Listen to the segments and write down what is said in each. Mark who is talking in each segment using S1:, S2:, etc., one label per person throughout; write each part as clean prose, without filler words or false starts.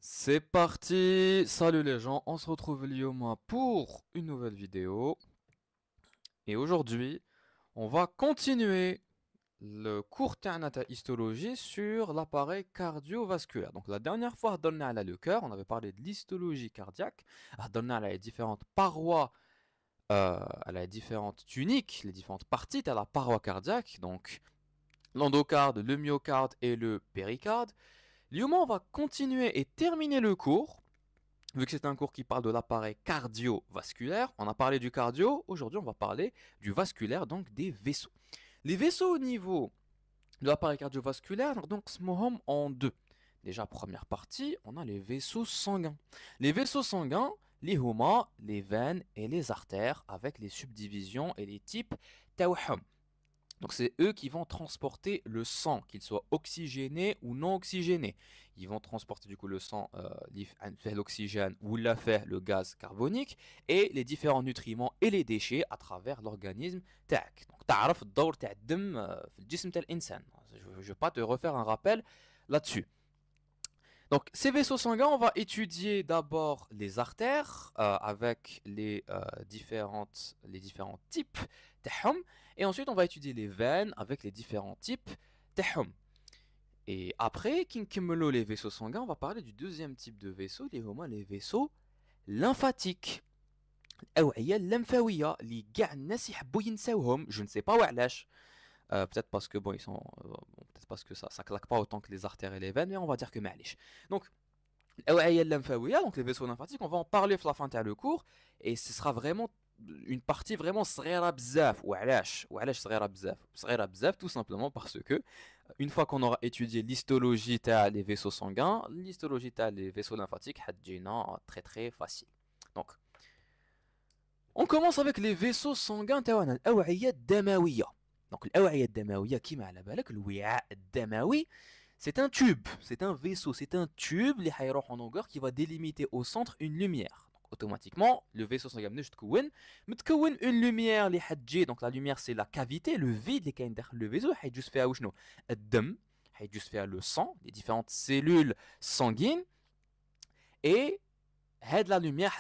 S1: C'est parti! Salut les gens, on se retrouve Lioma pour une nouvelle vidéo. Et aujourd'hui, on va continuer le cours Ta'nata histologie sur l'appareil cardiovasculaire. Donc la dernière fois, on a le cœur, on avait parlé de l'histologie cardiaque, on a les différentes parois, les différentes tuniques, les différentes parties de la paroi cardiaque, donc l'endocarde, le myocarde et le péricarde. Lioma, on va continuer et terminer le cours. Vu que c'est un cours qui parle de l'appareil cardiovasculaire, on a parlé du cardio, aujourd'hui on va parler du vasculaire, donc des vaisseaux. Les vaisseaux au niveau de l'appareil cardiovasculaire, donc, se mohom en deux. Déjà, première partie, on a les vaisseaux sanguins. Les vaisseaux sanguins, les huma, les veines et les artères, avec les subdivisions et les types tawhum. Donc c'est eux qui vont transporter le sang, qu'il soit oxygéné ou non oxygéné. Ils vont transporter du coup le sang, fait l'oxygène ou l'a fait le gaz carbonique et les différents nutriments et les déchets à travers l'organisme تاعك. Donc تعرف الدور تاع الدم في الجسم تاع الإنسان. Je ne vais pas te refaire un rappel là-dessus. Donc, ces vaisseaux sanguins, on va étudier d'abord les artères avec les différents types تاعهم, et ensuite on va étudier les veines avec les différents types تاعهم. Et après, كنكملوا les vaisseaux sanguins, on va parler du deuxième type de vaisseau, les vaisseaux lymphatiques. الأوعية اللمفاوية اللي كاع الناس يحبوا ينساوهم, je ne sais pas وعلاش. Peut-être parce que bon, peut-être parce que ça claque pas autant que les artères et les veines, mais on va dire que معليش. Donc, donc les vaisseaux lymphatiques, on va en parler à la fin de le cours, et ce sera vraiment une partie vraiment صغيرة بزاف. وعلاش صغيرة بزاف tout simplement parce que une fois qu'on aura étudié l'histologie des vaisseaux sanguins, l'histologie des vaisseaux lymphatiques حتجينا très très facile. Donc, on commence avec les vaisseaux sanguins تاعنا الأوعية الدموية. Donc الأوعية الدموية كيما على بالك الوعاء الدموي, c'est un tube, c'est un vaisseau, c'est un tube اللي حيروح en longueur qui va délimiter au centre une lumière. Donc automatiquement, le vaisseau sanguin متكون une lumière اللي حتجي. Donc la lumière c'est la cavité, le vide اللي كاين داخل le vaisseau, حيجوز فيها وشنو الدم, حيجوز فيها le sang, les différentes cellules sanguines, et la lumière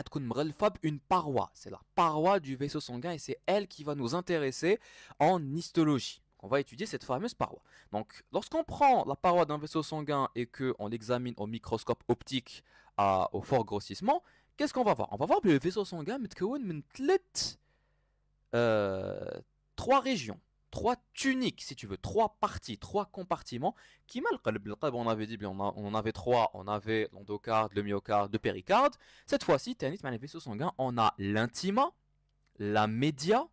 S1: une paroi. C'est la paroi du vaisseau sanguin et c'est elle qui va nous intéresser en histologie. On va étudier cette fameuse paroi. Donc, lorsqu'on prend la paroi d'un vaisseau sanguin et qu'on l'examine au microscope optique au fort grossissement, qu'est-ce qu'on va voir? On va voir que le vaisseau sanguin trois régions, trois tuniques, si tu veux, trois parties, trois compartiments. Qui mal on avait dit, on en avait trois, on avait l'endocarde, le myocarde, le péricarde. Cette fois-ci, les vaisseaux sanguins, on a l'intima, la média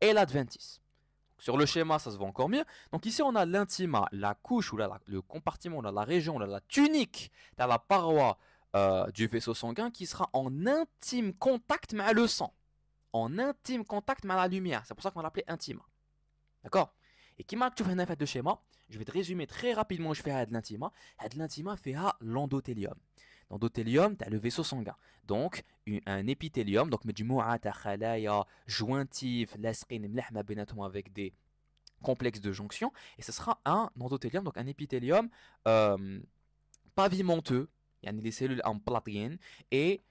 S1: et l'adventice. Sur le schéma, ça se voit encore mieux. Donc ici, on a l'intima, la couche, ou le compartiment, la région, la tunique, dans la paroi du vaisseau sanguin qui sera en intime contact avec le sang, en intime contact avec la lumière. C'est pour ça qu'on l'appelait intima. D'accord? Et qui m'a fait un fait de schéma, je vais te résumer très rapidement. Je fais de l'intima. De l'intima fait l'endothélium. L'endothélium, tu as le vaisseau sanguin. Donc, un épithélium, donc مجموعة تاع خلايا jointives لاصقين ملحمة بيناتهم avec des complexes de jonction. Et ce sera un endothélium, donc un épithélium pavimenteux. Il y a des cellules en platine et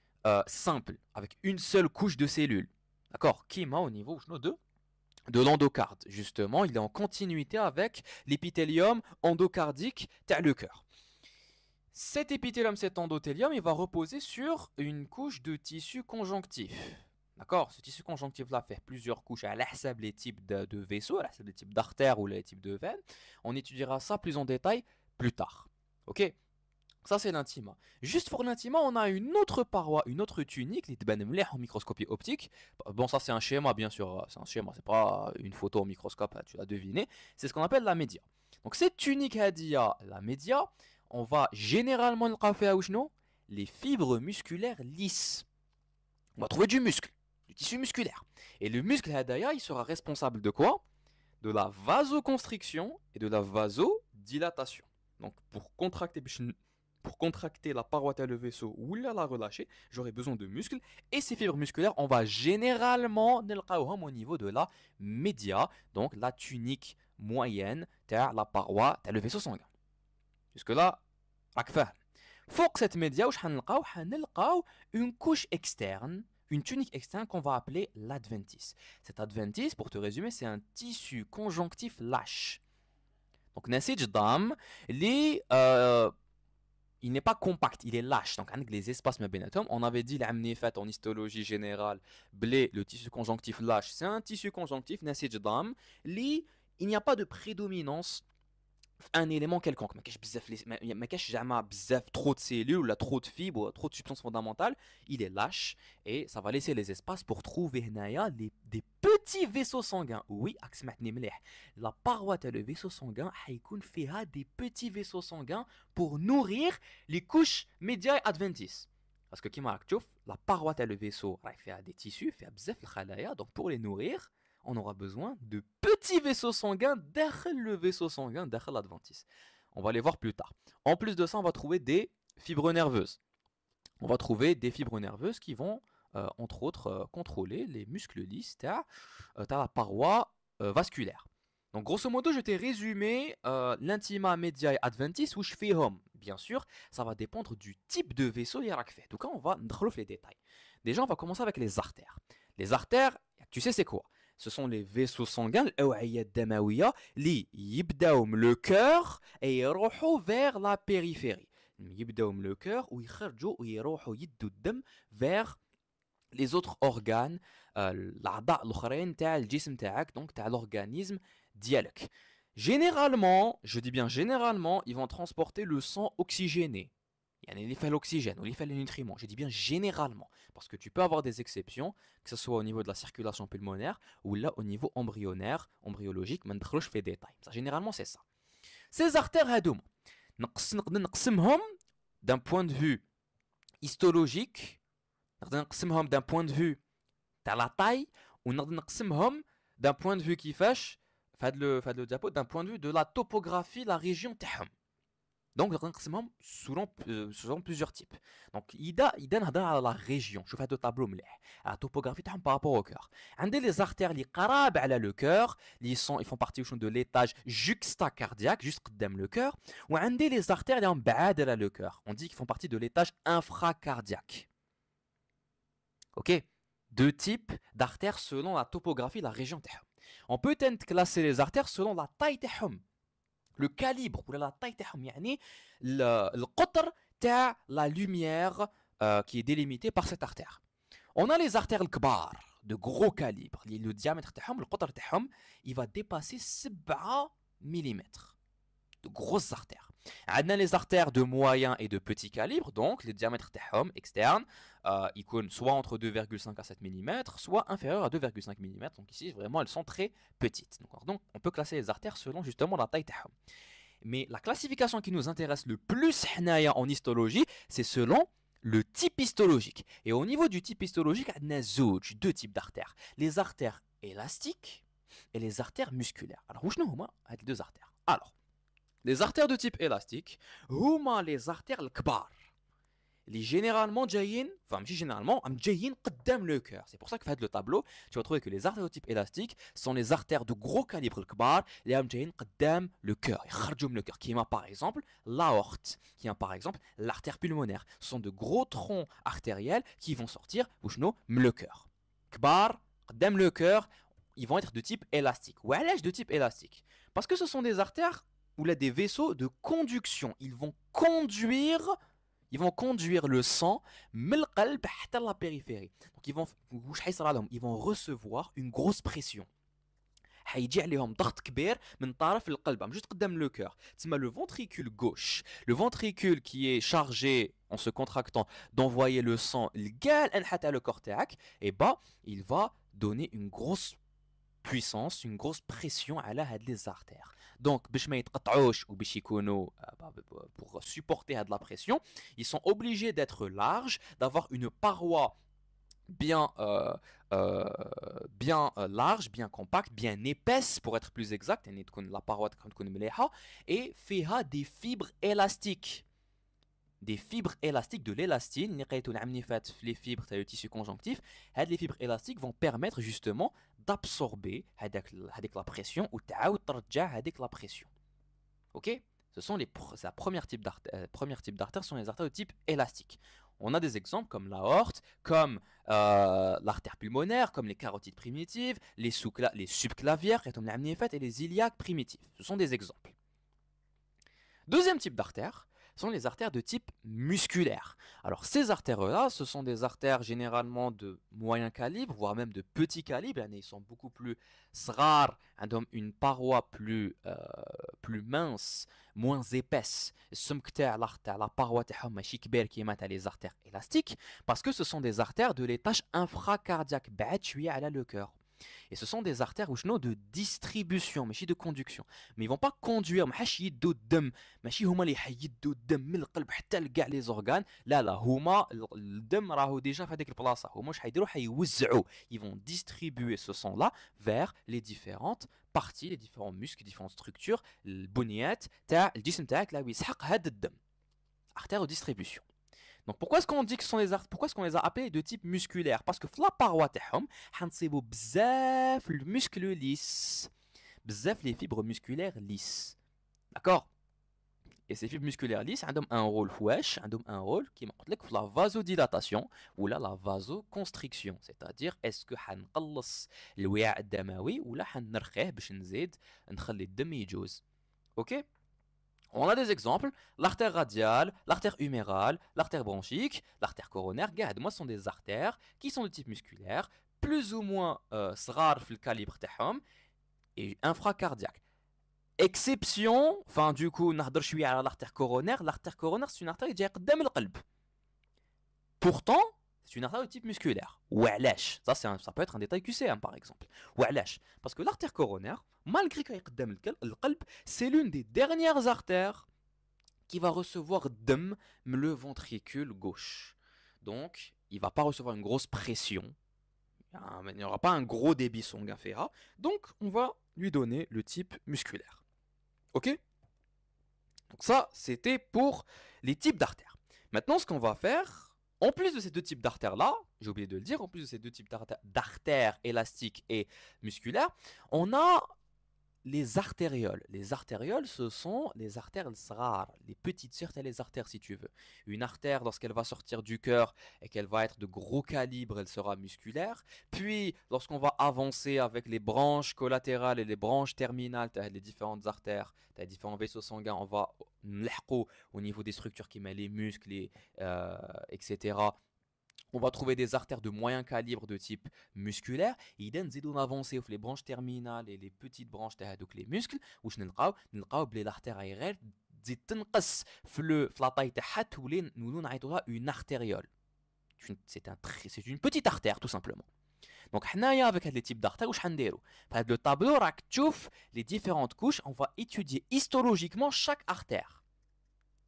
S1: simple, avec une seule couche de cellules. D'accord? Qui m'a au niveau de l'endocarde, justement, il est en continuité avec l'épithélium endocardique t'as le cœur. Cet épithélium, cet endothélium, il va reposer sur une couche de tissu conjonctif. D'accord? Ce tissu conjonctif-là fait plusieurs couches à l'hsab les types de vaisseaux, à l'hsab les types d'artères ou les types de veines. On étudiera ça plus en détail plus tard. Ok? Ça, c'est l'intima. Juste pour l'intima, on a une autre paroi, une autre tunique, les tbanmleh en microscopie optique. Bon, ça, c'est un schéma, bien sûr. C'est un schéma, c'est pas une photo au microscope, tu l'as deviné. C'est ce qu'on appelle la média. Donc, cette tunique hadia, la média, on va généralement le faire les fibres musculaires lisses. On va trouver du muscle, du tissu musculaire. Et le muscle hadaya, il sera responsable de quoi? De la vasoconstriction et de la vasodilatation. Donc, pour contracter la paroi le vaisseau ou la relâcher, j'aurai besoin de muscles. Et ces fibres musculaires, on va généralement au niveau de la média, donc la tunique moyenne de la paroi le vaisseau sanguin. Jusque-là, akfa. فوق cette média واش حنلقاو une couche externe, une tunique externe qu'on va appeler l'adventice. Cet adventice, pour te résumer, c'est un tissu conjonctif lâche. Donc نسيج ضام اللي il n'est pas compact, il est lâche. Donc avec les espaces ما بيناتهم, on avait dit l'amni fait en histologie générale, blé, le tissu conjonctif lâche, c'est un tissu conjonctif نسيج ضام اللي il n'y a pas de prédominance un élément quelconque. ما كاش زعما بزاف trop de cellules ou trop de fibres, trop de substances fondamentales, il est lâche et ça va laisser les espaces pour trouver هنايا des petits vaisseaux sanguins. Oui, سمعتني مليح. La paroi تاع le vaisseau sanguin حيكون فيها des petits vaisseaux sanguins pour nourrir les couches média adventices. Parce que كيما راك تشوف la paroi تاع le vaisseau راهي فيها des tissus, فيها بزاف الخلايا, donc pour les nourrir on aura besoin de petits vaisseaux sanguins derrière le vaisseau sanguin, derrière l'adventice. On va les voir plus tard. En plus de ça, on va trouver des fibres nerveuses. On va trouver des fibres nerveuses qui vont, entre autres, contrôler les muscles lisses, la paroi vasculaire. Donc, grosso modo, je t'ai résumé l'intima mediae adventice où je fais home. Bien sûr, ça va dépendre du type de vaisseau hiérac fait. En tout cas, on va entrer les détails. Déjà, on va commencer avec les artères. Les artères, tu sais c'est quoi? Ce sont les vaisseaux sanguins, الأوعية الدموية, اللي يبداو من le cœur et يروحوا vers la périphérie. يبداو من le cœur ويخرجوا ويروحوا يدوا الدم vers les autres organes, الأعضاء الأخرين تاع الجسم تاعك, donc تاع l'organisme ديالك. Généralement, je dis bien généralement, ils vont transporter le sang oxygéné. Il fait l'oxygène, ou il fait les nutriments. Je dis bien généralement, parce que tu peux avoir des exceptions, que ce soit au niveau de la circulation pulmonaire ou là au niveau embryonnaire, embryologique, mais je fais des détails. Généralement, c'est ça. Ces artères, d'un point de vue histologique, d'un point de vue de la taille, ou d'un point de vue qui fait le diapo, d'un point de vue de la topographie, la région تاعهم. Donc, selon plusieurs types. Donc, il donne à la région. Je fais deux tableaux à la topographie par rapport au cœur. On a les artères qui sont le cœur, ils font partie de l'étage juxtacardiaque, juste derrière le cœur. Ou on a les artères qui sont derrière le cœur. On dit qu'ils font partie de l'étage infracardiaque. Ok? Deux types d'artères selon la topographie, la région. On peut classer les artères selon la taille. Le calibre ou la taille يعني القطر تاع la lumière qui est délimitée par cette artère. On a les artères الكبار de gros calibre. Le diamètre تاعهم القطر تاعهم il va dépasser 7 mm. De grosses artères. On a les artères de moyen et de petit calibre, donc les diamètres تاعهم externes ils sont soit entre 2,5 à 7 mm, soit inférieurs à 2,5 mm. Donc ici, vraiment, elles sont très petites. Donc on peut classer les artères selon justement la taille تاعهم. Mais la classification qui nous intéresse le plus en histologie, c'est selon le type histologique. Et au niveau du type histologique, on a deux types d'artères. Les artères élastiques et les artères musculaires. Alors, où sont les deux artères? Alors, les artères de type élastique, هما les artères الكبار. Les généralement جايين, enfin généralement, جايين قدام le cœur. C'est pour ça que fait le tableau, tu vas trouver que les artères de type élastique sont les artères de gros calibre الكبار اللي جايين قدام le cœur, يخرجوا من le cœur. Qui est par exemple l'aorte, qui est par exemple l'artère pulmonaire. Ce sont de gros troncs artériels qui vont sortir وشنو من le cœur. كبار قدام le cœur, ils vont être de type élastique. وعلاش de type élastique? Parce que ce sont des artères ou là des vaisseaux de conduction. Ils vont conduire le sang من القلب حتى la périphérie. Donc ils vont recevoir une grosse pression. حيجي عليهم ضغط كبير من طرف القلب juste قدام le cœur. تسمى le ventricule gauche, le ventricule qui est chargé en se contractant d'envoyer le sang لكاع الانحاء تاع le corps تاعك, et bah il va donner une grosse puissance, une grosse pression على هاد les artères. Donc, باش ما يتقطعوش وباش يكونوا pour supporter de la pression, ils sont obligés d'être larges, d'avoir une paroi bien large, bien compacte, bien épaisse pour être plus exact, la paroi تكون مليحة, et فيها des fibres élastiques. Des fibres élastiques, de l'élastine, les fibres du tissu conjonctif, les fibres élastiques vont permettre justement d'absorber la pression ou la pression. Ok? La première type d'artères sont les artères de type élastique. On a des exemples comme l'aorte, comme l'artère pulmonaire, comme les carotides primitives, les subclavières et les iliaques primitifs. Ce sont des exemples. Deuxième type d'artères sont les artères de type musculaire. Alors ces artères-là, ce sont des artères généralement de moyen calibre, voire même de petit calibre. Ils sont beaucoup plus rares, une paroi plus mince, moins épaisse. La paroi qui les artères élastiques, parce que ce sont des artères de l'étage infracardiaque, à le cœur. Et ce sont des artères de distribution, mais de conduction. Mais ils ne vont pas conduire, ماشي هما اللي يحيدوا الدم من القلب حتى لكاع لي زورغان. لا هما الدم راهو ديجا في هذيك البلاصه، هما واش حيديروا حيوزعوا. Ils vont distribuer ce sang là vers les différentes parties, les différents muscles, les différentes structures البنيات تاع الجسم تاعك لا يسحق هذا الدم. Artère de distribution. Donc pourquoi est-ce qu'on dit que ce sont pourquoi est-ce qu'on les a appelés de type musculaire? Parce que la paroi تاعهم حنصيبوا بزاف المسكل lisse, بزاف les fibres musculaires lisses. D'accord? Et ces fibres musculaires lisses ont un rôle fouesh, ont un rôle qui est la vasodilatation ou la vasoconstriction. C'est-à-dire, est-ce que حنقلص الوعاء الدموي ولا حنرخيه باش نزيد نخلي الدم يجوز. Ok? On a des exemples, l'artère radiale, l'artère humérale, l'artère bronchique, l'artère coronaire. Regarde, moi, ce sont des artères qui sont de type musculaire, plus ou moins صغار في الكاليبر تاعهم et infracardiaque. Exception, enfin du coup, نهضر شوية على l'artère coronaire. L'artère coronaire, c'est une artère qui جاية قدام القلب. Pourtant, c'est une artère de type musculaire. وعلاش؟ Ça peut être un détail QCM par exemple. وعلاش؟ Parce que l'artère coronaire, malgré qu'elle est قدام القلب, c'est l'une des dernières artères qui va recevoir دم من le ventricule gauche. Donc, il ne va pas recevoir une grosse pression. Il n'y aura pas un gros débit sanguin féra. Donc, on va lui donner le type musculaire. Ok? Donc ça, c'était pour les types d'artères. Maintenant, ce qu'on va faire, en plus de ces deux types d'artères-là, j'ai oublié de le dire, en plus de ces deux types d'artères élastiques et musculaires, on a les artérioles. Les artérioles, ce sont les artères rares, les petites sœurs, les artères si tu veux. Une artère, lorsqu'elle va sortir du cœur et qu'elle va être de gros calibre, elle sera musculaire. Puis, lorsqu'on va avancer avec les branches collatérales et les branches terminales, tu as les différentes artères, tu as les différents vaisseaux sanguins, on va au niveau des structures qui mettent les muscles, etc. On va trouver des artères de moyen calibre de type musculaire. Et on avance sur les branches terminales et les petites branches donc les muscles. Où je n'lqaw بلي l'artère aérienne تزيد تنقص في la taille تاعها تولي نولو نعيطولها une artériole. C'est une petite artère tout simplement. Donc حنايا avec les types d'artères واش حنديرو؟ فهاد le tableau راك تشوف les différentes couches. On va étudier histologiquement chaque artère.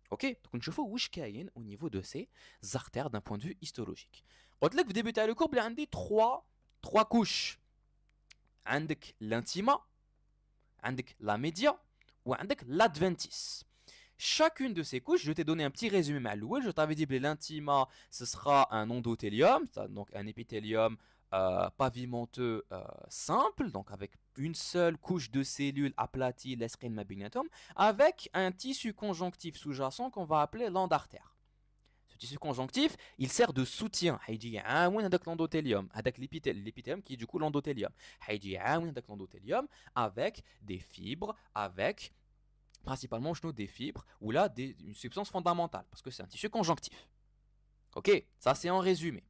S1: Ok, donc on voit où est au niveau de ces artères d'un point de vue histologique. Quand vous débutez le cours, il y a trois couches. عندك l'intima, عندك la média ou عندك l'adventice. Chacune de ces couches, je t'ai donné un petit résumé malouel. Je t'avais dit que l'intima, ce sera un endothélium, donc un épithélium pavimenteux simple, donc avec une seule couche de cellules aplaties, l'escrine mabignatum, avec un tissu conjonctif sous-jacent qu'on va appeler l'endartère. Ce tissu conjonctif, il sert de soutien. Avec l'endothélium, avec l'épithélium qui est du coup l'endothélium. Avec l'endothélium, avec des fibres, avec principalement des fibres ou là une substance fondamentale parce que c'est un tissu conjonctif. Ok, ça c'est en résumé.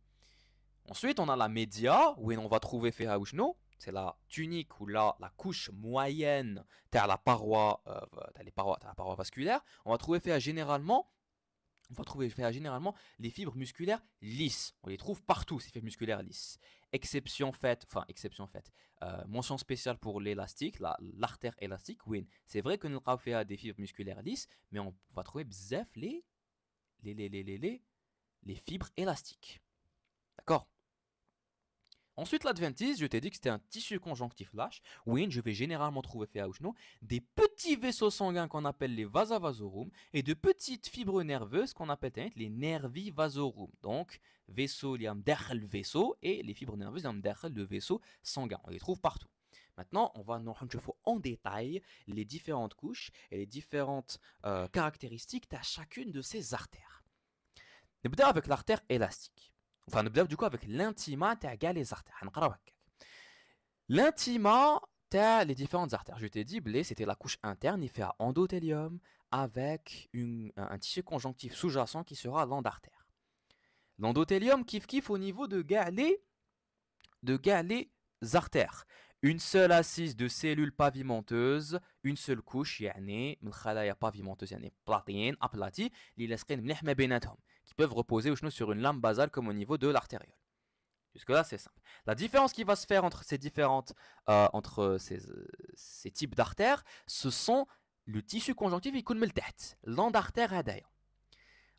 S1: Ensuite, on a la média, où on va trouver c'est la tunique ou la couche moyenne de la paroi vasculaire. On va trouver généralement les fibres musculaires lisses. On les trouve partout, ces fibres musculaires lisses. Mention spéciale pour l'élastique, l'artère élastique. Oui, c'est vrai que nous avons des fibres musculaires lisses, mais on va trouver bzaf les fibres élastiques. D'accord? Ensuite, l'adventice, je t'ai dit que c'était un tissu conjonctif lâche. Oui, je vais généralement trouver des petits vaisseaux sanguins qu'on appelle les vasa vasorum et de petites fibres nerveuses qu'on appelle les nervi vasorum. Donc, vaisseau, il y a un vaisseau et les fibres nerveuses, il y a un le vaisseau sanguin. On les trouve partout. Maintenant, on va voir en détail les différentes couches et les différentes caractéristiques de chacune de ces artères. On va avec l'artère élastique. Enfin, on va du coup avec l'intima de les artères. L'intima de les différentes artères. Je t'ai dit, c'était la couche interne, il fait un endothélium avec un tissu conjonctif sous-jacent qui sera l'endartère. L'endothélium kif au niveau de les artères. Une seule assise de cellules pavimenteuses, une seule couche, يعني من الخلايا pavimenteuses, يعني بلاطين aplatis, اللي لاصقين مليح ما بيناتهم, qui peuvent reposer sur une lame basale comme au niveau de l'artériole. Jusque là c'est simple. La différence qui va se faire entre ces types d'artères, ce sont le tissu conjonctif يكون من التحت, l'endartère هدايا.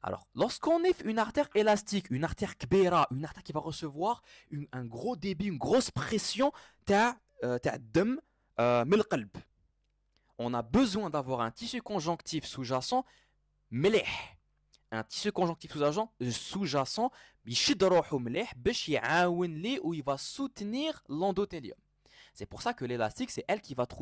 S1: Alors, lorsqu'on est une artère élastique, une artère kbera, une artère qui va recevoir un gros débit, une grosse pression, on a besoin d'avoir un tissu conjonctif sous-jacent, un tissu conjonctif sous-jacent, il va soutenir l'endothélium. C'est pour ça que l'élastique, c'est elle qui va faire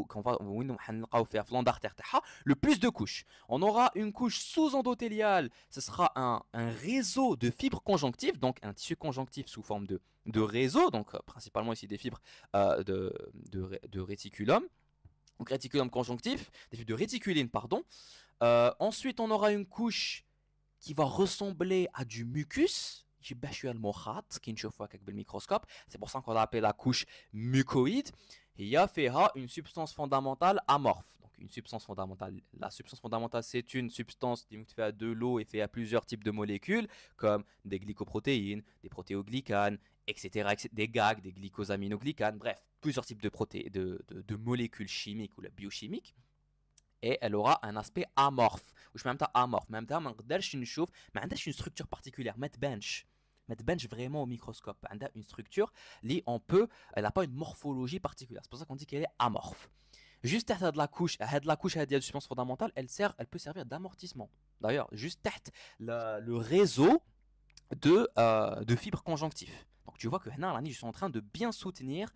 S1: le plus de couches. On aura une couche sous-endothéliale, ce sera un réseau de fibres conjonctives, donc un tissu conjonctif sous forme de réseau, donc principalement ici des fibres de réticulum, donc réticulum conjonctif, des fibres de réticuline, pardon. Ensuite, on aura une couche qui va ressembler à du mucus. Microscope, c'est pour ça qu'on l'a appelé la couche mucoïde. Il y a une substance fondamentale amorphe. Donc une substance fondamentale. La substance fondamentale, c'est une substance qui fait de l'eau et fait à plusieurs types de molécules, comme des glycoprotéines, des protéoglycanes, etc., des GAG, des glycosaminoglycanes, bref, plusieurs types de molécules chimiques ou biochimiques. Et elle aura un aspect amorphe. Ou je même amorphe. Même temps, une structure particulière. Bench vraiment au microscope. Elle a une structure, elle n'a pas une morphologie particulière. C'est pour ça qu'on dit qu'elle est amorphe. Juste derrière de la couche de substance fondamentale, elle peut servir d'amortissement. D'ailleurs, juste derrière le réseau de fibres conjonctives. Donc tu vois que là, je suis en train de bien soutenir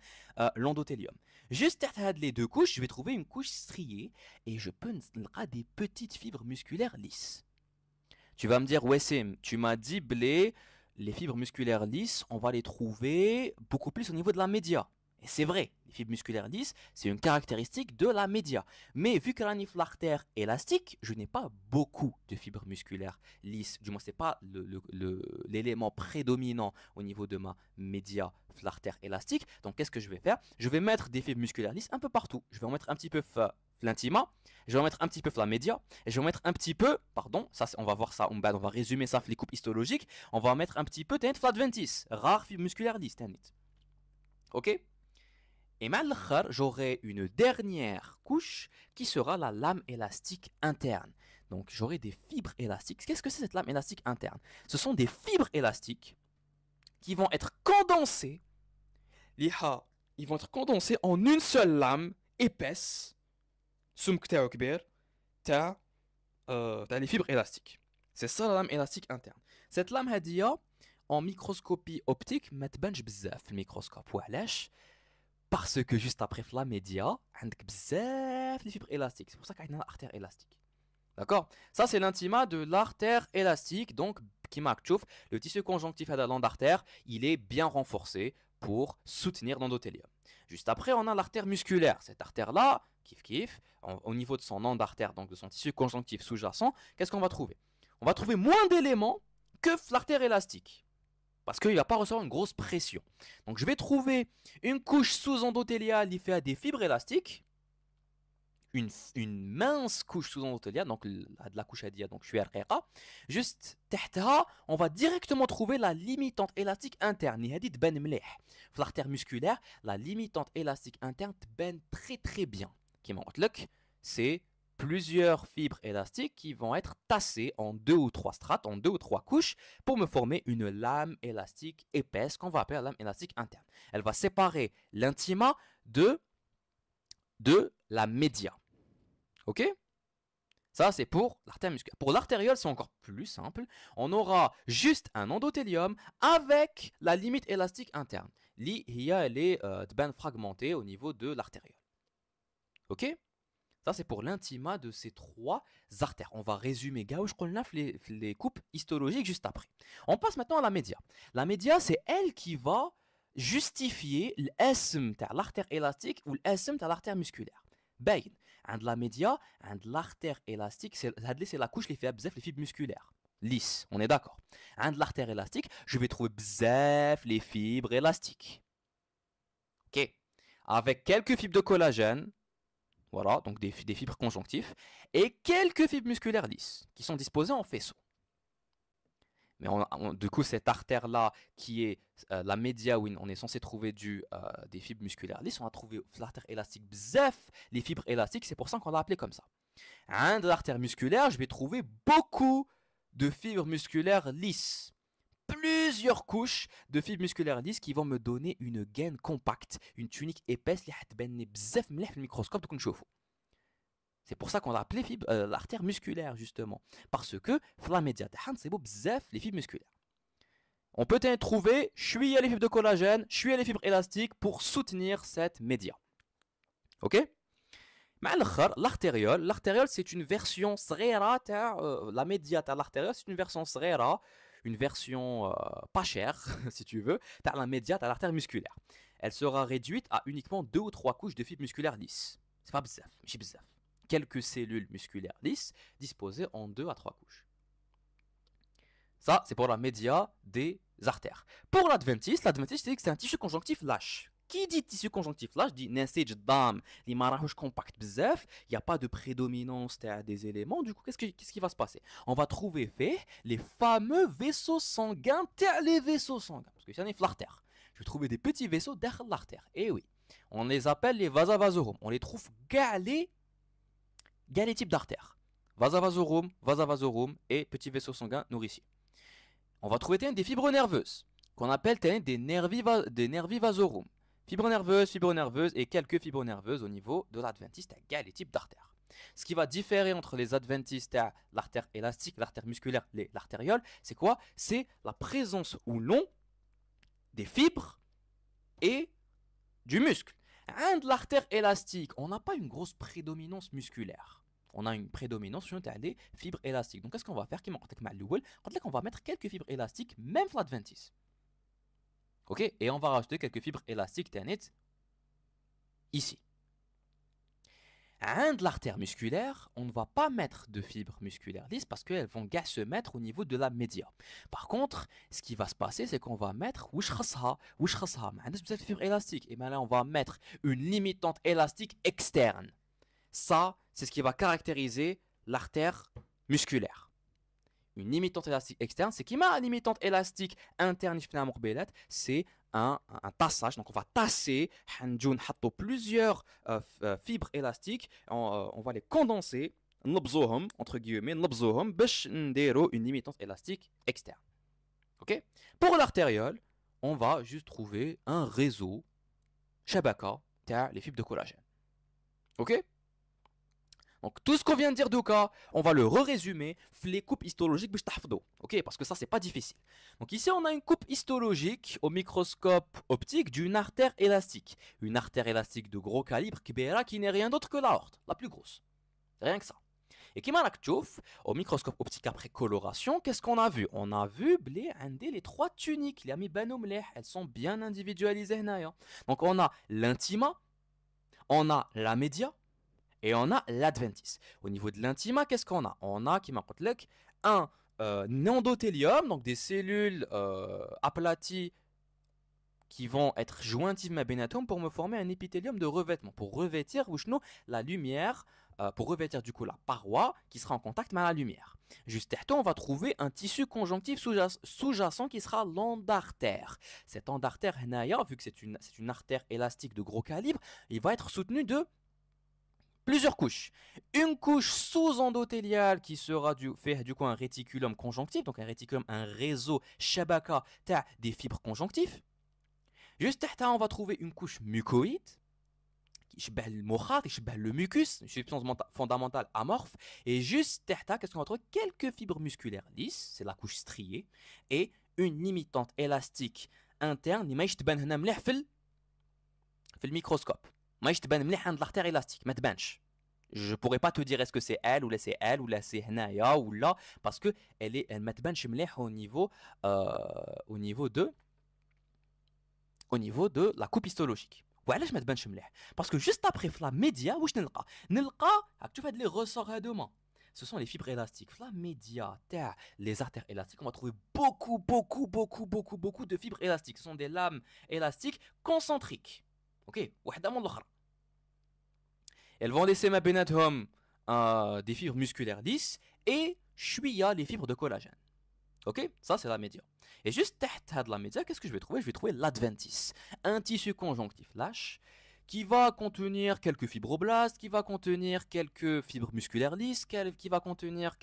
S1: l'endothélium. Juste derrière les deux couches, je vais trouver une couche striée et je peux avoir des petites fibres musculaires lisses. Tu vas me dire, Wessim, tu m'as dit, les fibres musculaires lisses, on va les trouver beaucoup plus au niveau de la média. Et c'est vrai, les fibres musculaires lisses, c'est une caractéristique de la média. Mais vu que l'artère élastique, je n'ai pas beaucoup de fibres musculaires lisses. Du moins, ce n'est pas l'élément prédominant au niveau de ma média, l'artère élastique. Donc, qu'est-ce que je vais faire? Je vais mettre des fibres musculaires lisses un peu partout. Je vais en mettre un petit peu l'intima, je vais en mettre un petit peu la média, et je vais en mettre un petit peu, pardon, ça on va voir ça, on va résumer ça les coupes histologiques, on va en mettre un petit peu l'adventice, rare fibre musculaire lisse, ok? Et maintenant, j'aurai une dernière couche qui sera la lame élastique interne. Donc j'aurai des fibres élastiques. Qu'est-ce que c'est cette lame élastique interne? Ce sont des fibres élastiques qui vont être condensées. Ils vont être condensés en une seule lame épaisse. T'as les fibres élastiques. C'est ça la lame élastique interne. Cette lame hadia, en microscopie optique, ما تبانش بزاف في الميكروسكوب. وعلاش؟ Parce que juste après la média, عندك بزاف les fibres élastiques. C'est pour ça qu'il y a une artère élastique. D'accord? Ça c'est l'intima de l'artère élastique. Donc, qui marque le tissu conjonctif de l'endartère, il est bien renforcé pour soutenir l'endothélium. Juste après, on a l'artère musculaire. Cette artère-là, au niveau de son endartère, donc de son tissu conjonctif sous-jacent, qu'est-ce qu'on va trouver? On va trouver moins d'éléments que l'artère élastique. Parce qu'il ne va pas recevoir une grosse pression. Donc je vais trouver une couche sous-endothéliale qui fait des fibres élastiques. Une mince couche sous-endothéliale, donc de la couche adia, donc je suis RRA. Juste derrière, on va directement trouver la limitante élastique interne. L'artère musculaire, la limitante élastique interne ben très très bien. Qui c'est plusieurs fibres élastiques qui vont être tassées en 2 ou 3 strates, en 2 ou 3 couches, pour me former une lame élastique épaisse qu'on va appeler la lame élastique interne. Elle va séparer l'intima de la média. Ok? Ça, c'est pour l'artère musculaire. Pour l'artériole, c'est encore plus simple. On aura juste un endothélium avec la limite élastique interne. elle est fragmentée au niveau de l'artériole. Ok? Ça, c'est pour l'intima de ces trois artères. On va résumer les coupes histologiques juste après. On passe maintenant à la média. La média, c'est elle qui va justifier l'asm de l'artère élastique ou l'asm de l'artère musculaire. باين عند la média, عند l'artère élastique, c'est la couche qui fait bzef les fibres musculaires. Lisse, on est d'accord. عند l'artère élastique, je vais trouver bzef les fibres élastiques. Ok. Avec quelques fibres de collagène. Voilà, donc des fibres conjonctives, et quelques fibres musculaires lisses, qui sont disposées en faisceau. Mais du coup, cette artère-là, qui est la média où on est censé trouver des fibres musculaires lisses, on a trouvé l'artère élastique bzef, les fibres élastiques, c'est pour ça qu'on l'a appelé comme ça. De l'artère musculaire, je vais trouver beaucoup de fibres musculaires lisses. Plusieurs couches de fibres musculaires lisses qui vont me donner une gaine compacte, une tunique épaisse qui va bzef mleh le microscope de نشوفه. C'est pour ça qu'on l'a appelé l'artère musculaire justement, parce que la média c'est beau bzef les fibres musculaires. On peut trouver les fibres de collagène, les fibres élastiques pour soutenir cette média. OK? L'artériole c'est une version صغيرة la média de l'artériole, c'est une version صغيرة, une version pas chère, si tu veux, de la média de l'artère musculaire. Elle sera réduite à uniquement 2 ou 3 couches de fibres musculaires lisses. C'est pas bzaf, c'est bzaf. Quelques cellules musculaires lisses disposées en 2 à 3 couches. Ça, c'est pour la média des artères. Pour l'adventice, c'est un tissu conjonctif lâche. Qui dit tissu conjonctif lâche dit نسيج الضام اللي ما راهوش compact بزاف, il n'y a pas de prédominance des éléments. Du coup, qu'est-ce qui va se passer? On va trouver les fameux vaisseaux sanguins, les vaisseaux sanguins. Parce que si on est l'artère, je vais trouver des petits vaisseaux derrière l'artère. Et oui, on les appelle les vasa vasorum. On les trouve les types d'artères. Vasa vasorum et petits vaisseaux sanguins nourriciers. On va trouver des fibres nerveuses qu'on appelle des nervi vasorum. Fibres nerveuses et quelques fibres nerveuses au niveau de l'adventiste à les types d'artères. Ce qui va différer entre les adventistes à l'artère élastique, l'artère musculaire, l'artériole, c'est quoi? C'est la présence ou non des fibres et du muscle. De l'artère élastique, on n'a pas une grosse prédominance musculaire. On a une prédominance sur des fibres élastiques. Donc, qu'est-ce qu'on va faire? On va mettre quelques fibres élastiques, même pour l'adventiste. Ok, et on va rajouter quelques fibres élastiques ici. De l'artère musculaire, on ne va pas mettre de fibres musculaires lisses parce qu'elles vont se mettre au niveau de la média. Par contre, ce qui va se passer, c'est qu'on va mettre fibres élastiques. Et bien là, on va mettre une limitante élastique externe. Ça, c'est ce qui va caractériser l'artère musculaire. Une limitante élastique externe, c'est qui m'a une limitante élastique interne, c'est un tassage. Donc on va tasser plusieurs fibres élastiques, on va les condenser, entre guillemets, une limitante élastique externe. Ok? Pour l'artériole, on va juste trouver un réseau shabaka, les fibres de collagène. Ok? Donc tout ce qu'on vient de dire d'Oka, on va le résumer les coupes histologiques ok, parce que ça c'est pas difficile. Donc ici on a une coupe histologique au microscope optique d'une artère élastique. Une artère élastique de gros calibre qui n'est rien d'autre que l'aorte, la plus grosse. Rien que ça. Et qui au microscope optique après coloration, qu'est-ce qu'on a vu? On a vu les 3 tuniques, les amis elles sont bien individualisées. Donc on a l'intima, on a la média, et on a l'adventice. Au niveau de l'intima, qu'est-ce qu'on a? On a un endothélium, donc des cellules aplaties qui vont être jointives à bénatome pour me former un épithélium de revêtement, pour revêtir la lumière, pour revêtir du coup la paroi qui sera en contact avec la lumière. Juste derrière, on va trouver un tissu conjonctif sous-jacent qui sera l'endartère. Cet endartère, vu que c'est une artère élastique de gros calibre, il va être soutenu de plusieurs couches. Une couche sous-endothéliale qui sera fait du coup un réticulum conjonctif, donc un réticulum, un réseau shabaka des fibres conjonctives. Juste derrière, on va trouver une couche mucoïde qui le mucus, une substance fondamentale amorphe. Et juste derrière, qu'est-ce qu'on va trouver? Quelques fibres musculaires lisses, c'est la couche striée, et une limitante élastique
S2: interne اللي ماهيش تبان هنا مليح في الميكروسcope. ماهيش تبان مليح عند l'artère élastique, ما تبانش. Je pourrais pas te dire est-ce que c'est elle ou là c'est هنايا ou là parce que elle ما تبانش مليح au niveau de la coupe histologique. وعلاش ما تبانش مليح؟ parce que juste après في la média واش نلقى راك تشوف هاد لي ressorts هادوما. Ce sont les fibres élastiques. La média, les artères élastiques, on va trouver beaucoup de fibres élastiques. Ce sont des lames élastiques concentriques. Ok, elles vont laisser ma بيناتهم des fibres musculaires lisses et chouïa les fibres de collagène. Ok, ça c'est la média. Et juste derrière la média, qu'est-ce que je vais trouver? Je vais trouver l'adventice, un tissu conjonctif lâche qui va contenir quelques fibroblastes, qui va contenir quelques fibres musculaires lisses, qui va contenir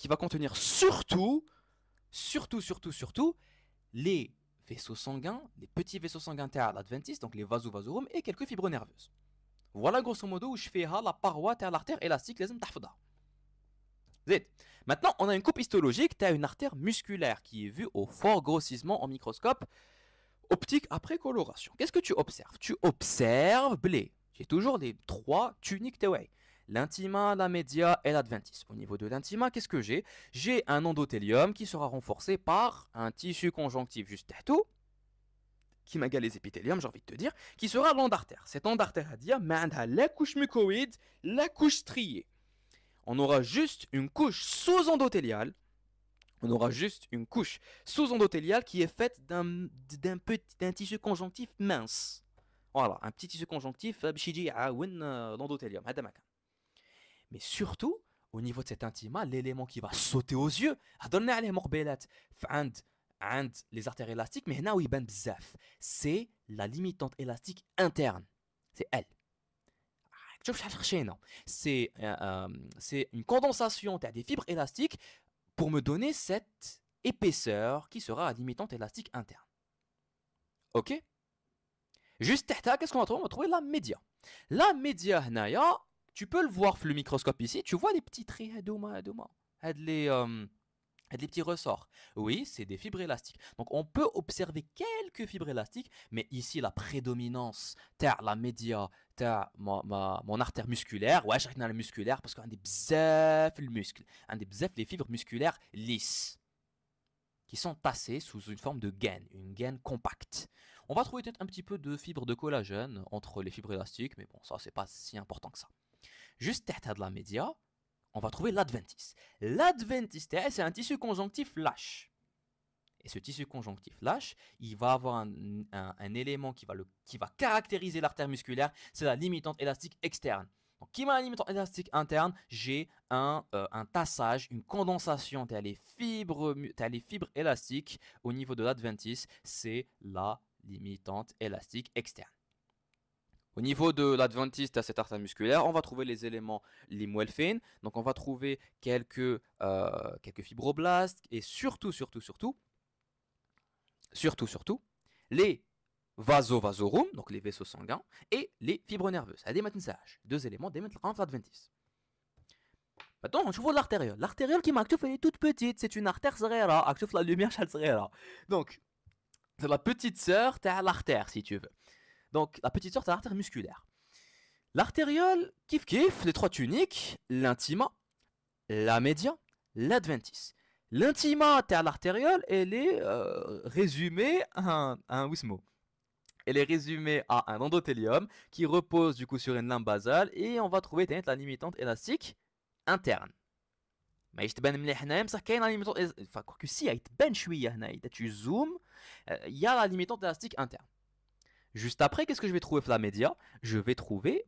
S2: qui va contenir surtout les vaisseaux sanguins, les petits vaisseaux sanguins à l'adventice, donc les vasovasorums et quelques fibres nerveuses. Voilà grosso modo où je fais la paroi de l'artère élastique, les Maintenant, on a une coupe histologique, tu as une artère musculaire qui est vue au fort grossissement en microscope optique après coloration. Qu'est-ce que tu observes? Tu observes blé. J'ai toujours les trois tuniques Teway. L'intima, la média et l'adventice. Au niveau de l'intima, qu'est-ce que j'ai? J'ai un endothélium qui sera renforcé par un tissu conjonctif juste tout, qui m'égale les épithéliums, j'ai envie de te dire, qui sera l'endartère. Cet endartère à dire, la couche mucoïde, la couche striée. On aura juste une couche sous-endothéliale. On aura juste une couche sous-endothéliale qui est faite d'un tissu conjonctif mince. Voilà, un petit tissu conjonctif l'endothélium. Mais surtout, au niveau de cet intima, l'élément qui va sauter aux yeux, les artères élastiques, mais c'est la limitante élastique interne. C'est elle. C'est une condensation des fibres élastiques pour me donner cette épaisseur qui sera la limitante élastique interne. Ok? Juste derrière, qu'est-ce qu'on va trouver? On va trouver la média. La média, tu peux le voir sur le microscope ici, tu vois les petits traits, les petits ressorts. Oui, c'est des fibres élastiques. Donc on peut observer quelques fibres élastiques, mais ici la prédominance, la média, mon artère musculaire, ouais, je regarde la musculaire parce qu'on a des bzef le muscle, un des bzef les fibres musculaires lisses qui sont tassées sous une forme de gaine, une gaine compacte. On va trouver peut-être un petit peu de fibres de collagène entre les fibres élastiques, mais bon, ça c'est pas si important que ça. Juste derrière de la média, on va trouver l'adventice. L'adventice, c'est un tissu conjonctif lâche. Et ce tissu conjonctif lâche, il va avoir un élément qui va caractériser l'artère musculaire, c'est la limitante élastique externe. Donc, qui m'a la limitante élastique interne? J'ai un tassage, une condensation, les fibres élastiques au niveau de l'adventice, c'est la limitante élastique externe. Au niveau de l'adventice, tu as cette artère musculaire, on va trouver les éléments limwelfin, donc on va trouver quelques fibroblastes et surtout, les vasovasorums, donc les vaisseaux sanguins, et les fibres nerveuses. Deux éléments de l'adventice. Maintenant, on voit l'artériole. L'artériole qui m'active, elle est toute petite, c'est une artère serrera, active la lumière serrera. Donc, c'est la petite sœur de l'artère, si tu veux. Donc, la petite sœur, c'est l'artère musculaire. L'artériole, kiff, les trois tuniques, l'intima, la média, l'adventice. L'intima de l'artériole, elle est résumée à un wismo. Elle est résumée à un endothélium qui repose du coup sur une lame basale et on va trouver la limitante élastique interne. Mais je te ben مليح هنايا بصح كاين la limitante enfin quoique si elle تبان شويه هنايا tu zoomes il y a la limitante élastique interne. Juste après, qu'est-ce que je vais trouver la média? Je vais trouver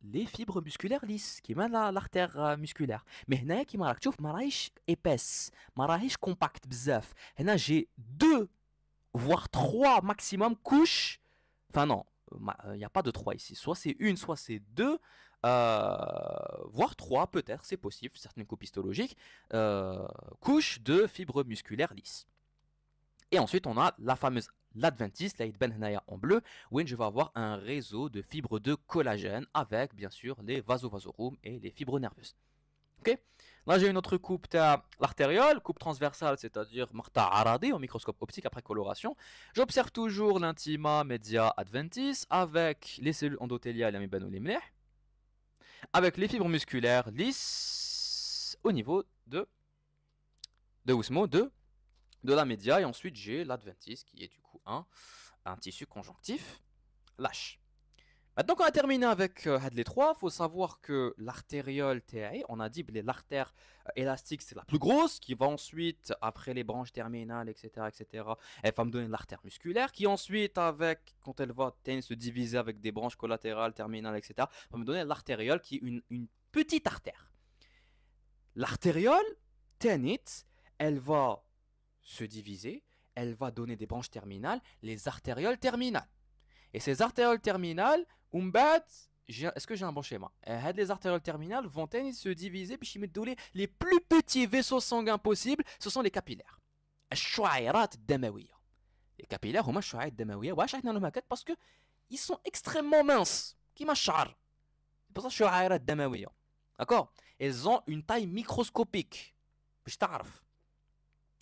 S2: les fibres musculaires lisses qui mènent l'artère musculaire. Mais هنا qui m'a تشوف ما راهيش épaisse, ما راهيش compact بزاف. هنا j'ai 2 voire 3 maximum couches. Enfin non, il n'y a pas de 3 ici. Soit c'est une, soit c'est 2, voire 3 peut-être, c'est possible, certaines coupes histologiques, couches de fibres musculaires lisses. Et ensuite on a la fameuse l'adventice, là il en bleu, où je vais avoir un réseau de fibres de collagène avec bien sûr les vasovasorums et les fibres nerveuses. Ok, Là, j'ai une autre coupe l'artériole, coupe transversale, c'est-à-dire marta aradi au microscope optique après coloration. J'observe toujours l'intima media adventis avec les cellules endothéliales et avec les fibres musculaires lisses au niveau de la média. Et ensuite, j'ai l'adventis qui est du coup un tissu conjonctif lâche. Maintenant qu'on a terminé avec les trois, il faut savoir que l'artériole TAE, on a dit que l'artère élastique c'est la plus grosse, qui va ensuite, après les branches terminales, etc., elle va me donner l'artère musculaire, qui ensuite, quand elle va se diviser avec des branches collatérales, terminales, etc., va me donner l'artériole qui est une petite artère. L'artériole, TANIT, elle va se diviser, elle va donner des branches terminales, les artérioles terminales. Et ces artérioles terminales, est-ce que j'ai un bon schéma? Les artérioles terminales vont se diviser puis me donner les plus petits vaisseaux sanguins possibles, ce sont les capillaires. Les capillaires, parce que ils sont extrêmement minces, qui machar. C'est pour ça que d'accord? Elles ont une taille microscopique. Je t'arrête.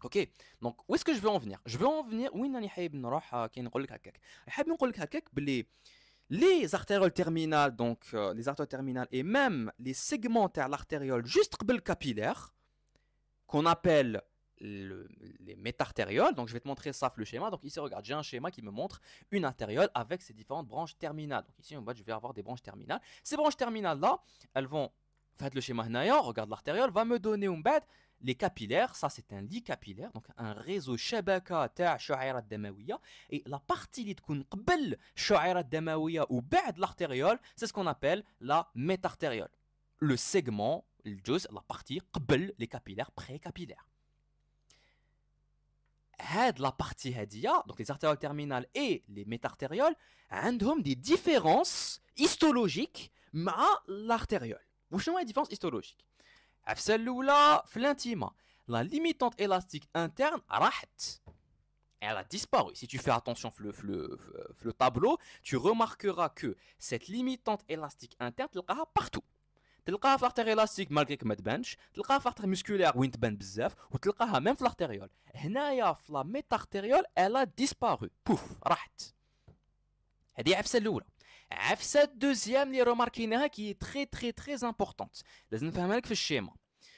S2: Ok, donc où est-ce que je veux en venir? Je veux en venir, les artérioles terminales, donc les artères terminales et même les segments de l'artériole juste le capillaire, qu'on appelle les métartérioles. Donc je vais te montrer ça le schéma. Donc ici regarde, j'ai un schéma qui me montre une artériole avec ses différentes branches terminales. Donc ici en bas je vais avoir des branches terminales. Ces branches terminales là, elles vont, faites le schéma Naya, regarde l'artériole, va me donner les capillaires. Ça c'est un lit capillaire, donc un réseau shabaka ta sha'ira damawiya, et la partie qui تكون قبل sha'ira damawiya ou بعد l'artériole, c'est ce qu'on appelle la métartériole. Le segment, la partie قبل les capillaires précapillaires. La partie hadia, donc les artérioles terminales et les métartérioles, ont des différences histologiques مع l'artériole. وشنو هي la différence histologique? La limitante élastique interne elle a disparu. Si tu fais attention le tableau, tu remarqueras que cette limitante élastique interne تلقاها partout. تلقاها في l'artère élastique malgré que ما تبانش، تلقاها في l'artère musculaire وين تبان بزاف، وتلقاها même في l'artériole. هنايا في la métartériole elle a disparu. Pouf, راحت. هذه عفسه الاولى. عفسه الدوزيام اللي رماركيناها qui est très très très importante. لازم نفهمها لك في الشيما.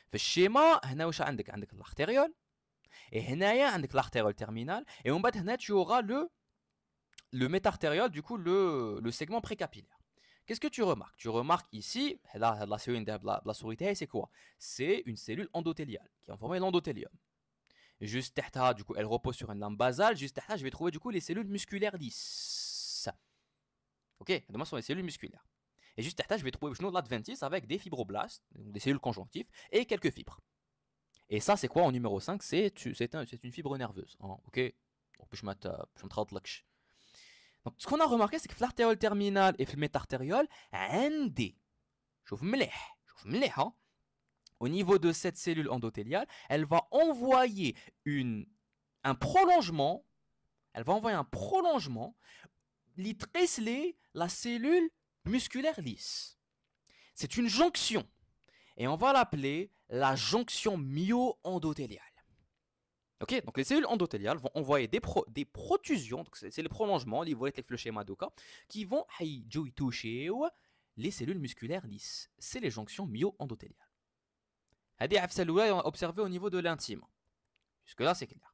S2: في الشيما هنا واش عندك l'artériole et هنايا عندك l'artériole terminale et من بعد هنا tu auras le métartériole, du coup le segment précapillaire. Qu'est-ce que tu remarques? Tu remarques ici, la cellule de la souris, c'est quoi? C'est une cellule endothéliale qui est formée l'endothélium. Juste derrière, du coup, elle repose sur une lame basale. Juste derrière, je vais trouver du coup les cellules musculaires lisses. Ok, demain ce sont les cellules musculaires. Et juste derrière, je vais trouver l'adventice avec des fibroblastes, des cellules conjonctives et quelques fibres. Et ça, c'est quoi en numéro 5? C'est une fibre nerveuse. Hein, ok, je vais me donc, ce qu'on a remarqué, c'est que l'artériole terminale et le métartériole, au niveau de cette cellule endothéliale, elle va envoyer un prolongement, qui tresseler la cellule musculaire lisse. C'est une jonction, et on va l'appeler la jonction myo-endothéliale. Ok, donc les cellules endothéliales vont envoyer des protusions, donc c'est les prolongements, les voies avec le schéma d'Oka, qui vont toucher les cellules musculaires lisses. C'est les jonctions myo-endothéliales. Hadi Afsaloua est observé au niveau de l'intime. Jusque-là, c'est clair.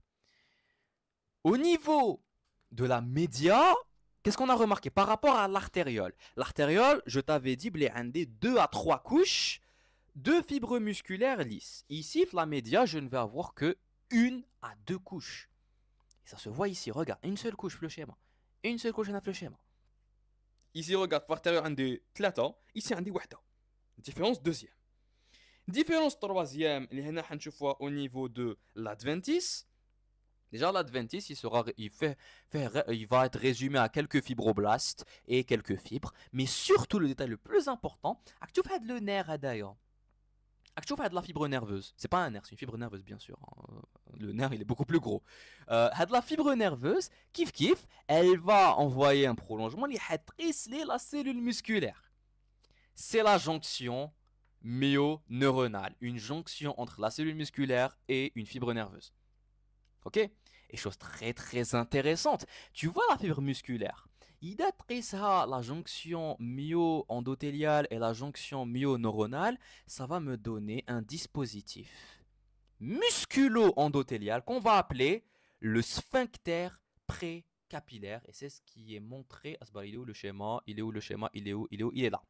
S2: Au niveau de la média, qu'est-ce qu'on a remarqué par rapport à l'artériole? L'artériole, je t'avais dit, il y a 2 à 3 couches de fibres musculaires lisses. Ici, la média, je ne vais avoir que 1 à 2 couches. Et ça se voit ici, regarde, une seule couche le schéma. Une seule couche le schéma. Ici, regarde, l'artériole a des 3, ici, a des 1. Différence deuxième. Différence troisième, au niveau de l'adventice. Déjà, l'adventice, il va être résumé à quelques fibroblastes et quelques fibres. Mais surtout, le détail le plus important, tu fais le nerf d'ailleurs. Tu fais de la fibre nerveuse. C'est pas un nerf, c'est une fibre nerveuse, bien sûr. Le nerf, il est beaucoup plus gros. De la fibre nerveuse, kiff, elle va envoyer un prolongement qui va tresseler la cellule musculaire. C'est la jonction myo-neuronale, une jonction entre la cellule musculaire et une fibre nerveuse. Ok? Et chose très très intéressante, tu vois la fibre musculaire, il a la jonction myo-endothéliale et la jonction myo-neuronale, ça va me donner un dispositif musculo-endothélial qu'on va appeler le sphincter précapillaire. Et c'est ce qui est montré. Il est où le schéma? Il est où le schéma? Il est où? Il est où? Il est là.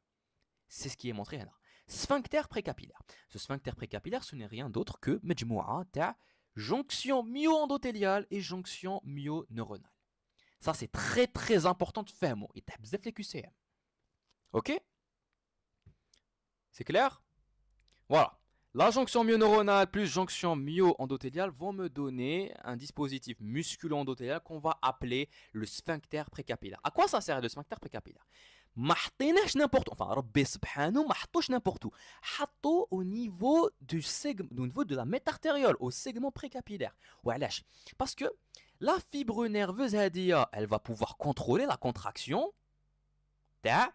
S2: C'est ce qui est montré là. Sphincter précapillaire. Ce sphincter précapillaire, ce n'est rien d'autre que مجموعة تاع jonction myo-endothéliale et jonction myo-neuronale. Ça, c'est très très important de faire. Il tape bzaf les QCM. Ok? C'est clair? Voilà. La jonction myo-neuronale plus jonction myo-endothéliale vont me donner un dispositif musculo-endothélial qu'on va appeler le sphincter précapillaire. À quoi ça sert le sphincter précapillaire? ما حطيناش n'importe où. Enfin, ربي سبحانه ما حطوش n'importe où. حطوه au niveau au niveau de la métartériole, au segment précapillaire. وعلاش؟ Parce que la fibre nerveuse هادية, elle va pouvoir contrôler la contraction تاع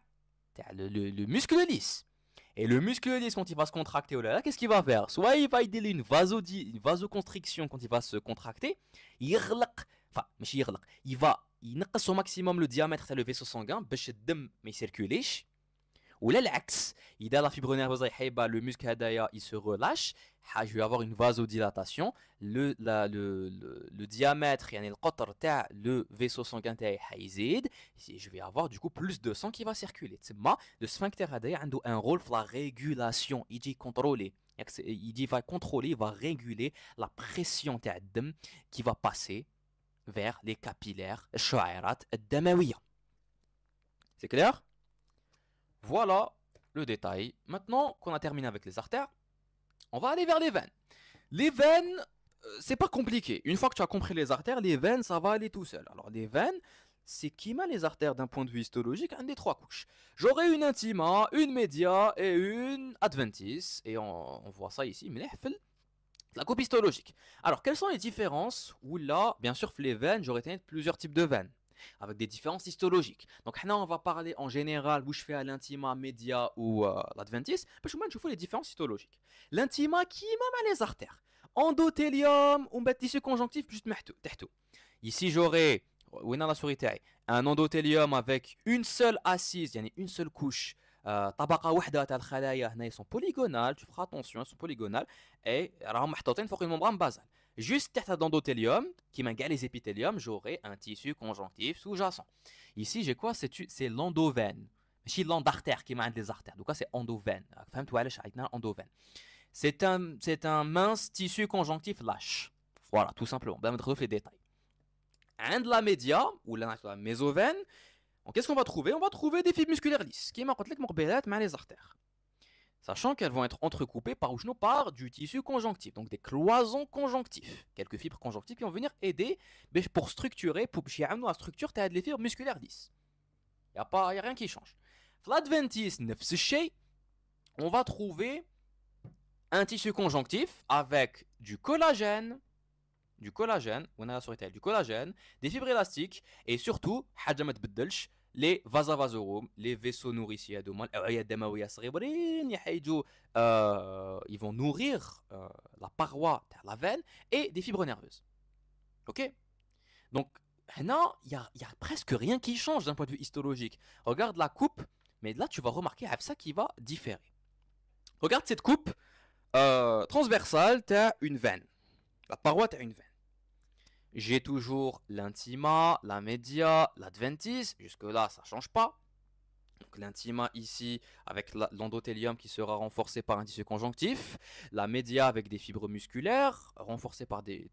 S2: le muscle lisse. Et le muscle lisse, quand il va se contracter, oh là là, qu'est-ce qu'il va faire? Soit il va aider une vasoconstriction quand il va se contracter, il va ينقص au maximum le diamètre de le vaisseau sanguin باش الدم ما يسيركوليش. ولا العكس, إذا la fibre nerveuse يحيبها, le muscle هدايا il se relâche, je vais avoir une vasodilatation, le diamètre يعني القطر تاع le vaisseau sanguin تاعي حيزيد, je vais avoir du coup plus de sang qui va circuler. تسمى le sphincter هدايا عنده un rôle في la régulation, يجي contrôler. Il va contrôler, il va réguler la pression تاع الدم qui va passer vers les capillaires الشعيرات الدموية. C'est clair? Voilà le détail. Maintenant qu'on a terminé avec les artères, on va aller vers les veines. Les veines, c'est pas compliqué. Une fois que tu as compris les artères, les veines, ça va aller tout seul. Alors les veines, c'est qui m'a les artères d'un point de vue histologique, un des trois couches. J'aurai une intima, une média et une adventice. Et on voit ça ici, mais la coupe histologique. Alors, quelles sont les différences? Où là, bien sûr, les veines, j'aurais plusieurs types de veines, avec des différences histologiques. Donc, là, on va parler en général, où je fais à l'intima, média ou l'adventice, parce que moi, je fais les différences histologiques. L'intima, qui m'a les artères? Endothélium ou tissu conjonctif, juste tahtou. Ici, j'aurai, la souris un endothélium avec une seule assise, il y a une seule couche. طبقة وحدة تاع الخلايا هنا sont polygonales, tu feras attention, elles sont polygonales et راهم محطوطين فوق une membrane basale. Juste تحت l'endothélium, qui m'a les épithélium, j'aurai un tissu conjonctif sous-jacent. Ici, j'ai quoi? C'est l'endoveine. ماشي l'endartère qui m'a les artères. Donc là, c'est endoveine. فهمتوا علاش عيطنا endoveine. C'est un mince tissu conjonctif lâche. Voilà, tout simplement. On va mettre les détails. عند la média ou la mésoveine. Qu'est-ce qu'on va trouver? On va trouver des fibres musculaires lisses, qui m'a les artères. Sachant qu'elles vont être entrecoupées par du tissu conjonctif, donc des cloisons conjonctifs. Quelques fibres conjonctives qui vont venir aider pour structurer, pour la structure des fibres musculaires lisses. Il n'y a rien qui change. L'adventice, on va trouver un tissu conjonctif avec du collagène, on a la souris du collagène, des fibres élastiques et surtout, les vasavasorum, les vaisseaux nourriciers, ils vont nourrir la paroi de la veine et des fibres nerveuses. Ok? Donc, il n'y a presque rien qui change d'un point de vue histologique. Regarde la coupe, mais là tu vas remarquer ça qui va différer. Regarde cette coupe transversale, tu as une veine. La paroi, tu as une veine. J'ai toujours l'intima, la média, l'adventice. Jusque-là, ça ne change pas. Donc l'intima ici, avec l'endothélium qui sera renforcé par un tissu conjonctif. La média avec des fibres musculaires, renforcées par des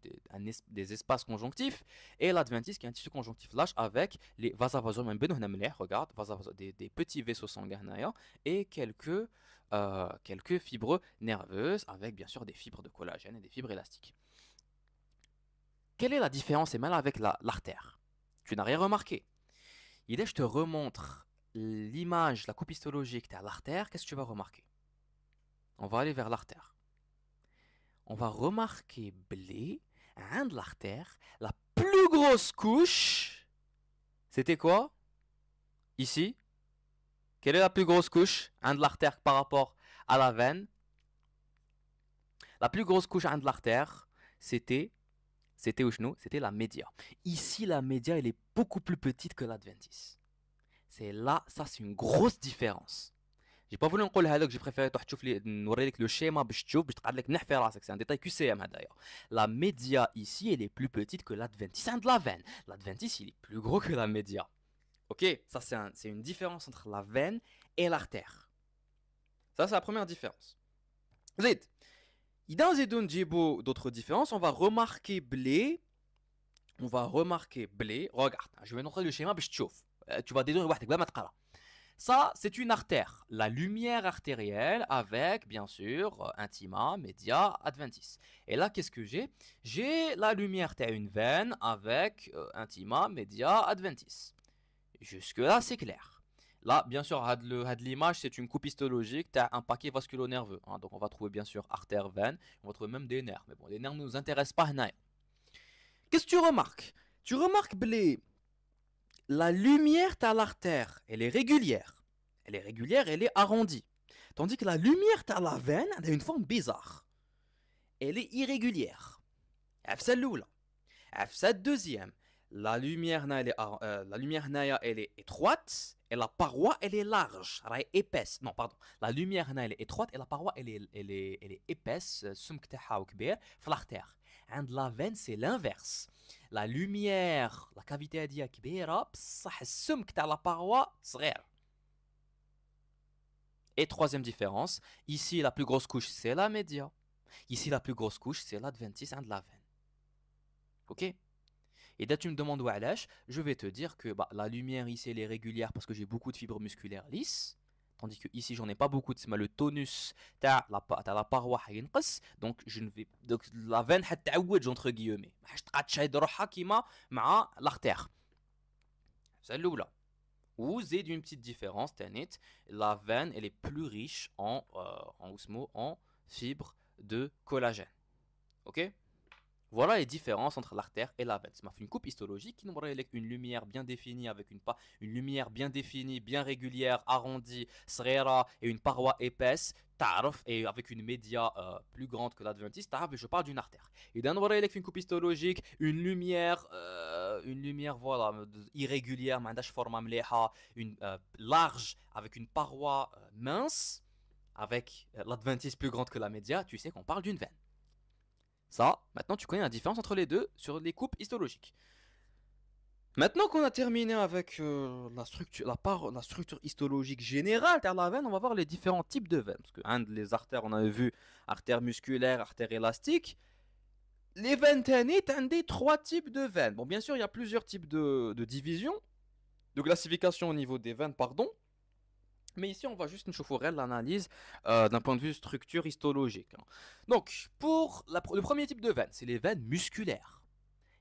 S2: espaces conjonctifs. Et l'adventice qui est un tissu conjonctif lâche avec les vasavasorum. Regarde, des petits vaisseaux sanguins et quelques fibres nerveuses avec bien sûr des fibres de collagène et des fibres élastiques. Quelle est la différence, Emma, avec l'artère? Tu n'as rien remarqué. Je te remontre l'image, la coupe histologique de l'artère. Qu'est-ce que tu vas remarquer? On va aller vers l'artère. On va remarquer blé, de l'artère, la plus grosse couche. C'était quoi? Ici. Quelle est la plus grosse couche de l'artère par rapport à la veine, la plus grosse couche de l'artère, c'était où nous? C'était la média. Ici, la média, elle est beaucoup plus petite que l'adventice. C'est là, ça c'est une grosse différence. J'ai pas voulu نقول هذاك, j'ai préféré تشوف لي نوري لك le schéma باش تشوف باش تقعد لك منح في راسك. C'est un détail QCM d'ailleurs. La média ici, elle est plus petite que l'adventice de la veine. L'adventice, il est plus gros que la média. Ok, ça c'est une différence entre la veine et l'artère. Ça c'est la première différence. Zid. Dans Zidon Djibo, d'autres différences, on va remarquer blé. On va remarquer blé. Regarde, je vais montrer le schéma, tu vas déduire. Ça, c'est une artère. La lumière artérielle avec, bien sûr, intima, média, adventice. Et là, qu'est-ce que j'ai? J'ai la lumière artérielle, une veine avec intima, média, adventice. Jusque-là, c'est clair. Là, bien sûr, l'image, c'est une coupe histologique, tu as un paquet vasculo-nerveux. Hein, donc, on va trouver, bien sûr, artère, veine, on va trouver même des nerfs. Mais bon, les nerfs ne nous intéressent pas. Qu'est-ce que tu remarques? Tu remarques, blé, la lumière de l'artère, elle est régulière. Elle est régulière, elle est arrondie. Tandis que la lumière de la veine, elle a une forme bizarre. Elle est irrégulière. Cette deuxième, la lumière elle est étroite et la paroi elle est large, elle est épaisse. Non, pardon. La lumière elle est étroite et la paroi elle est épaisse. l'artère. عند la veine c'est l'inverse. La lumière, la cavité هادية كبيرة بصح السمك تاع la paroi صغير. Et troisième différence, ici la plus grosse couche c'est la média. Ici la plus grosse couche c'est l'adventice de la veine. Ok? Et là tu me demandes wesh, je vais te dire que la lumière ici elle est régulière parce que j'ai beaucoup de fibres musculaires lisses. Tandis que ici j'en ai pas beaucoup, c'est le tonus تاع la paroi هينقص, donc je ne vais donc la veine حتعوج entre guillemets ما حش تقعد تشهد روحها كيما مع l'artère. C'est الاولى. Ou زيد une petite différence تانيت, la veine elle est plus riche en fibres de collagène. OK? Voilà les différences entre l'artère et la veine. Ça m'a fait une coupe histologique qui nous montre une lumière bien définie avec une lumière bien définie, bien régulière, arrondie, srera et une paroi épaisse, ta'aruf, et avec une média plus grande que l'adventice, ta'aruf, et je parle d'une artère. Et d'un une coupe histologique, une lumière voilà, irrégulière, mandash forma mleha, une large avec une paroi mince, avec l'adventice plus grande que la média, tu sais qu'on parle d'une veine. Ça, maintenant tu connais la différence entre les deux sur les coupes histologiques. Maintenant qu'on a terminé avec la structure histologique générale de la veine, on va voir les différents types de veines. Parce que les artères, on avait vu artères musculaires, artères élastiques. Les veines tannites, un des trois types de veines. Bon, bien sûr, il y a plusieurs types de division, de classification au niveau des veines, pardon. Mais ici, on va juste une chauffer l'analyse d'un point de vue structure histologique. Donc, pour le premier type de veine, c'est les veines musculaires.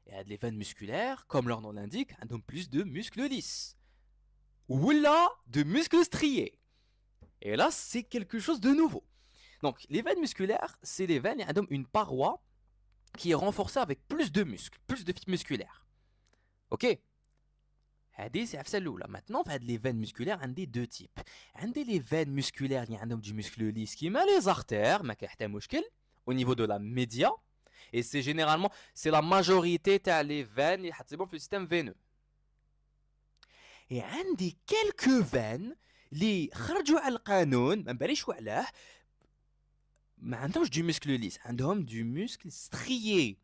S2: Et les veines musculaires, comme leur nom l'indique, ont plus de muscles lisses. Ou là, de muscles striés. Et là, c'est quelque chose de nouveau. Donc, les veines musculaires, c'est les veines qui ont une paroi qui est renforcée avec plus de muscles, plus de fibres musculaires. Ok? Maintenant, les veines musculaires ont deux types. Les veines musculaires qui ont du muscle lisse, qui met les artères, au niveau de la média. Et c'est généralement, c'est la majorité des veines qui sont dans le système veineux. Et عندي quelques veines qui خرجوا على القانون, ما نباليش وعلاه, ما عندهمش du muscle lisse, عندهم du muscle strié.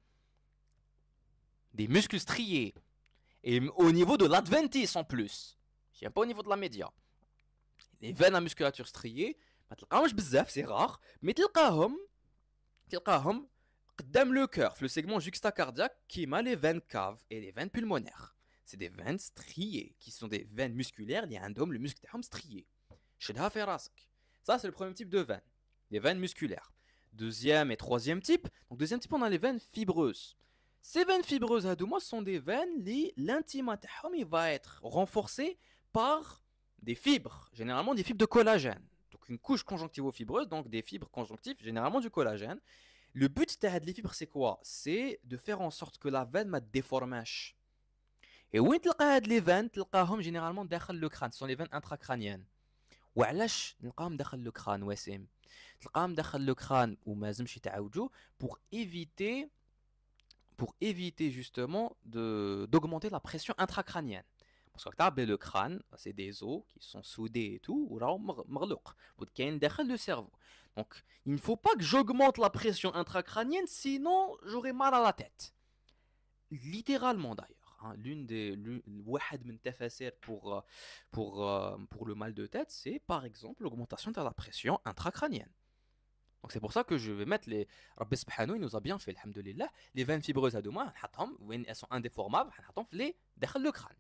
S2: Des muscles striés. Et au niveau de l'adventice en plus. Je viens pas au niveau de la média. Les veines à musculature striée, c'est rare, mais تلقاهم قدام le cœur, le segment juxtacardiaque qui m'a les veines caves et les veines pulmonaires. C'est des veines striées, qui sont des veines musculaires, il y a un dôme, le muscle est strié. Ça, c'est le premier type de veine, les veines musculaires. Deuxième et troisième type, donc deuxième type, on a les veines fibreuses. Ces veines fibreuses à deux mois sont des veines, l'intima il va être renforcé par des fibres, généralement des fibres de collagène. Donc une couche conjonctivo-fibreuse, donc des fibres conjonctives, généralement du collagène. Le but de les fibres, c'est quoi? C'est de faire en sorte que la veine ne déformage. Et où tu les veines, tu les généralement dans le crâne, ce sont les veines intracrâniennes. وعلاش نلقاهم داخل le crâne, Wassim? تلقاهم داخل le crâne ou ما لازمش يتعوجوا pour éviter justement d'augmenter la pression intracrânienne. Parce que le crâne, c'est des os qui sont soudés et tout, ou le cerveau. Donc, il ne faut pas que j'augmente la pression intracrânienne, sinon j'aurai mal à la tête. Littéralement d'ailleurs. Hein, pour le mal de tête, c'est par exemple l'augmentation de la pression intracrânienne. Donc c'est pour ça que je vais mettre les Rabbi Subhanahu, il nous a bien fait alhamdoulilah, les veines fibreuses à deux mains, elles sont indéformables, les dakhal le crâne.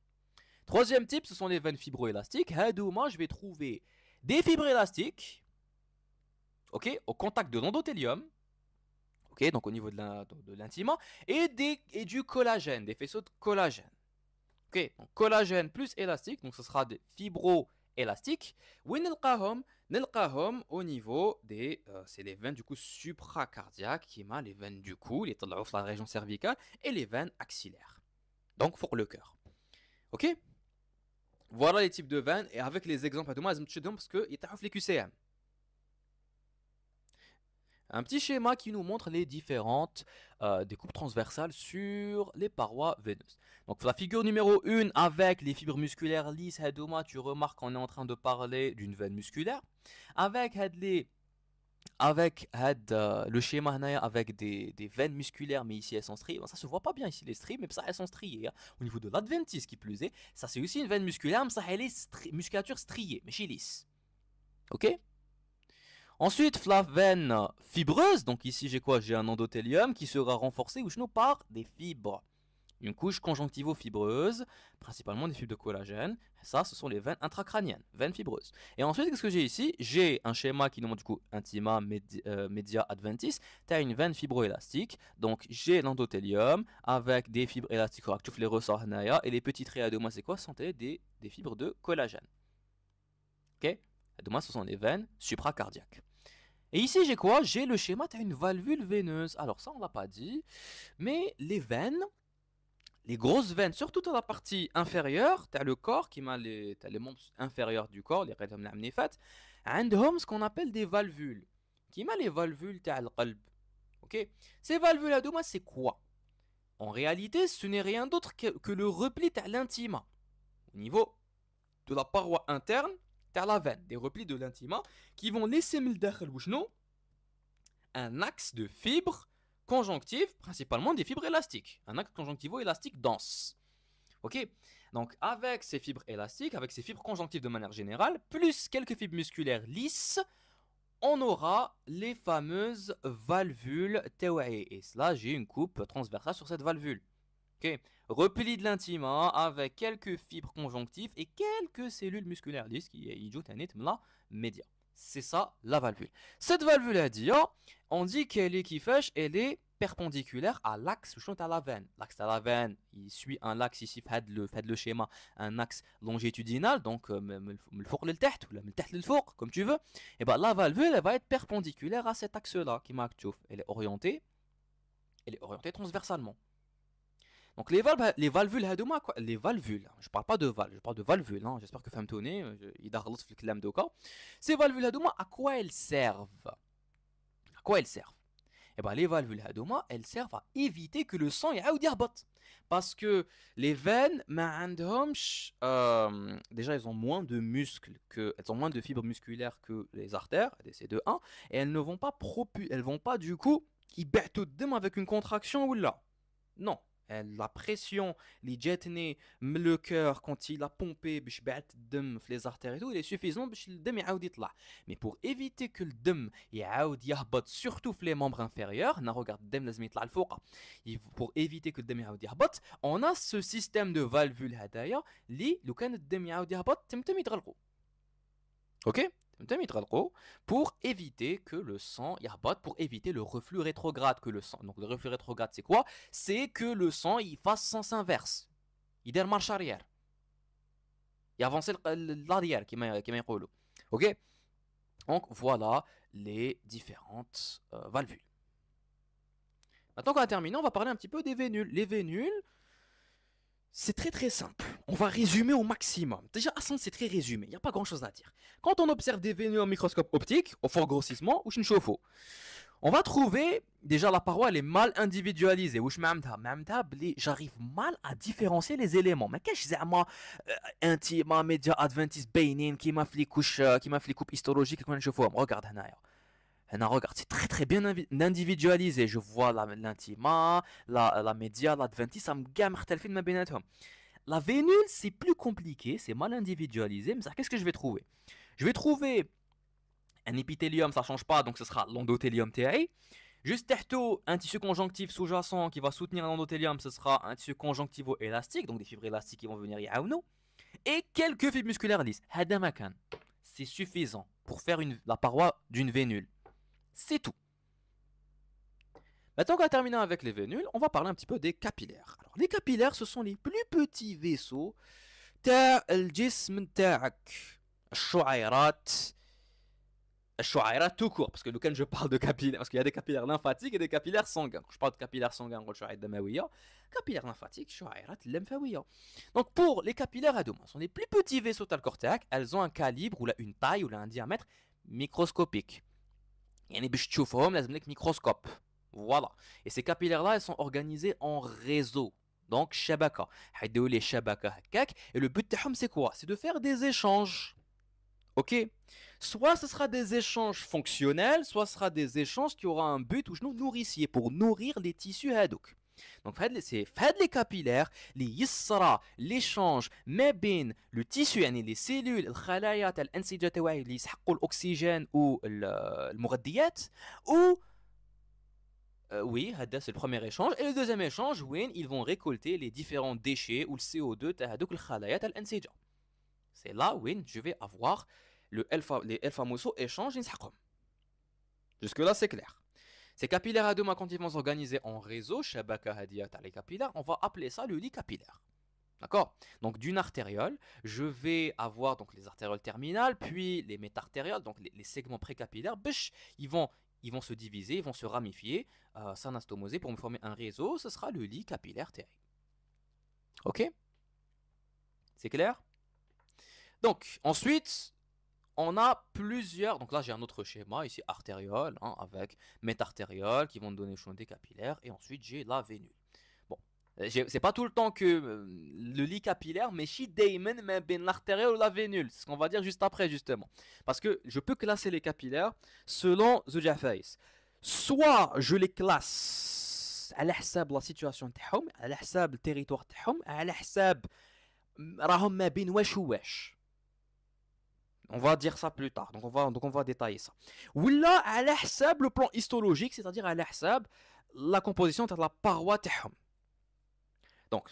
S2: Troisième type, ce sont les veines fibroélastiques. Je vais trouver des fibres élastiques, ok, au contact de l'endothélium, ok, donc au niveau de l'intima, et du collagène, des faisceaux de collagène. Ok, donc collagène plus élastique, donc ce sera des fibroélastiques. Nelqahom au niveau des c'est les veines du coup supracardiaques, qui m'a les veines du cou, les la région cervicale, et les veines axillaires. Donc pour le cœur. Ok. Voilà les types de veines, et avec les exemples à deux mois, parce que il y a les QCM. Un petit schéma qui nous montre les différentes découpes transversales sur les parois veineuses. Donc la figure numéro 1 avec les fibres musculaires lisses, tu remarques qu'on est en train de parler d'une veine musculaire. Avec le schéma avec des veines musculaires, mais ici elles sont striées. Bon, ça se voit pas bien ici les stries, mais ça elles sont striées. Hein. Au niveau de l'adventice qui plus est, ça c'est aussi une veine musculaire, mais ça elle est musculature striée, mais chez lisse. Ok. Ensuite, la veine fibreuse, donc ici j'ai quoi? J'ai un endothélium qui sera renforcé par des fibres. Une couche conjonctivo-fibreuse, principalement des fibres de collagène. Ça, ce sont les veines intracrâniennes, veines fibreuses. Et ensuite, qu'est-ce que j'ai ici? J'ai un schéma qui nous montre du coup intima, media, adventice. Tu as une veine fibroélastique. Donc, j'ai l'endothélium avec des fibres élastiques. Tu les ressorts et les petits traits à deux mois, c'est quoi? Ce sont des fibres de collagène. Ok? À deux mois, ce sont les veines supracardiaques. Et ici, j'ai quoi? J'ai le schéma, tu as une valvule veineuse. Alors ça, on ne l'a pas dit, mais les veines, les grosses veines, surtout dans la partie inférieure, tu as le corps qui m'a les membres inférieurs du corps, les rhythms l'amnifat, عندهم ce qu'on appelle des valvules. Qui m'a les valvules تاع القلب. OK? Ces valvules à deux mois, c'est quoi? En réalité, ce n'est rien d'autre que le repli تاع l'intima. Au niveau de la paroi interne, تاع la veine, des replis de l'intima qui vont laisser un axe de fibres conjonctives, principalement des fibres élastiques, un axe conjonctivo-élastique dense. Ok. Donc avec ces fibres élastiques, avec ces fibres conjonctives de manière générale, plus quelques fibres musculaires lisses, on aura les fameuses valvules TOAE. Et là, j'ai une coupe transversale sur cette valvule. Ok. Repli de l'intima avec quelques fibres conjonctives et quelques cellules musculaires lisses qui est la média. C'est ça la valvule. Cette valvule on dit qu'elle est kifesh, elle est perpendiculaire à l'axe à la veine. L'axe de la veine, il suit un axe ici, fait le schéma, un axe longitudinal, donc le four le tête ou le tête le four, comme tu veux. Et ben la valvule, elle va être perpendiculaire à cet axe-là qui m'a elle est orientée transversalement. Donc les valvules, les valvules, je parle pas de valves, je parle de valvules, hein, j'espère que فهمتوني, ces valvules à quoi elles servent? À quoi elles servent? Eh ben les valvules elles servent à éviter que le sang يعاود يهبط. Parce que les veines, déjà elles ont moins de muscles elles ont moins de fibres musculaires que les artères, c'est de 1, et elles ne vont pas elles vont pas du coup يبعثوا الدم avec une contraction ou là. Non. La pression, le cœur, quand il a pompé, les artères et tout, il est suffisant pour que le dam يطلع. Mais pour éviter que le dam يهبط, surtout les membres inférieurs, regarde, pour éviter que le dam يهبط, on a ce système de valvules هدايا اللي لو كان الدم يهبط تمتم يتغلقوا. OK? Pour éviter que le sang yarbote, pour éviter le reflux rétrograde que le sang. Donc le reflux rétrograde c'est quoi? C'est que le sang il fasse sens inverse. Il donne marche arrière. Il avance l'arrière qui m'a يقولوا. OK? Donc voilà les différentes valvules. Maintenant qu'on a terminé, on va parler un petit peu des vénules. Les vénules, c'est très très simple. On va résumer au maximum. Déjà, Hassan, c'est très résumé. Il n'y a pas grand-chose à dire. Quand on observe des vénules en microscope optique, au fort grossissement, ou chauffe-eau, on va trouver, déjà la paroi elle est mal individualisée. J'arrive mal à différencier les éléments. Mais qu'est-ce que c'est intima, média, adventiste, bainin, qui m'a fait les couches, qui m'a fait les coupes histologiques, qu'on chauffe. Regarde, regarde, c'est très très bien individualisé. Je vois l'intima, la média, l'adventiste, ça me gamme ma بيناتهم. La vénule, c'est plus compliqué, c'est mal individualisé. Mais ça, qu'est-ce que je vais trouver? Je vais trouver un épithélium, ça ne change pas, donc ce sera l'endothélium TI. Juste tachto, un tissu conjonctif sous-jacent qui va soutenir l'endothélium, ce sera un tissu conjonctivo-élastique, donc des fibres élastiques qui vont venir yaouno. Et quelques fibres musculaires lisses. Hadamakan. C'est suffisant pour faire la paroi d'une vénule. C'est tout. Maintenant qu'on a terminé avec les vénules, on va parler un petit peu des capillaires. Alors, les capillaires, ce sont les plus petits vaisseaux تاع الجسم تاعك. الشعيرات tout court, parce que quand je parle de capillaires, parce qu'il y a des capillaires lymphatiques et des capillaires sanguins. Quand je parle de capillaires sanguins, on parle de capillaires lymphatiques, شعيرات lymphawiya. Donc pour les capillaires adomas, ce sont les plus petits vaisseaux talcortéaques, elles ont un calibre ou une taille ou un diamètre microscopique. يعني باش تشوفهم لازم لك microscope. Voilà. Et ces capillaires-là, elles sont organisées en réseau. Donc, shabaka. Les shabaka hakak. Et le but de c'est quoi? C'est de faire des échanges. Ok? Soit ce sera des échanges fonctionnels, soit ce sera des échanges qui auront un but ou je nourricier pour nourrir les tissus hadouk. Donc, c'est les capillaires, les yisra, l'échange, mebin, le tissu, les cellules, les khalayat, l'ensijat, les yishaqqou l'oxygène ou le mouradiyat, ou oui, c'est le premier échange. Et le deuxième échange, ils vont récolter les différents déchets ou le CO2 تاع الخلايا الأنسجة. C'est là où je vais avoir les famosos échanges. Jusque-là, c'est clair. Ces capillaires adoma, quand ils vont s'organiser en réseau, les capillaires, on va appeler ça le lit capillaire. D'accord? Donc d'une artériole, je vais avoir donc les artérioles terminales, puis les métartérioles, donc les segments précapillaires. Ils vont se diviser, ils vont se ramifier, s'anastomoser pour me former un réseau. Ce sera le lit capillaire TI. Ok? C'est clair? Donc, ensuite, on a plusieurs. Donc là, j'ai un autre schéma ici, artériole, avec métartérioles qui vont me donner le champ des capillaires. Et ensuite, j'ai la vénule. Bon, c'est pas tout le temps que le lit capillaire, mais si Damon met bien l'artériole ou la vénule. C'est ce qu'on va dire juste après, justement. Parce que je peux classer les capillaires selon The Jafface. Soit je les classe à l'ahsab la situation تاعهم, à l'ahsab le territoire تاعهم, à l'ahsab راهم ما بين واش وواش. On va dire ça plus tard, donc on va détailler ça. Ou là, à l'ahsab le plan histologique, c'est-à-dire à l'ahsab la composition de la paroi تاعهم. Donc,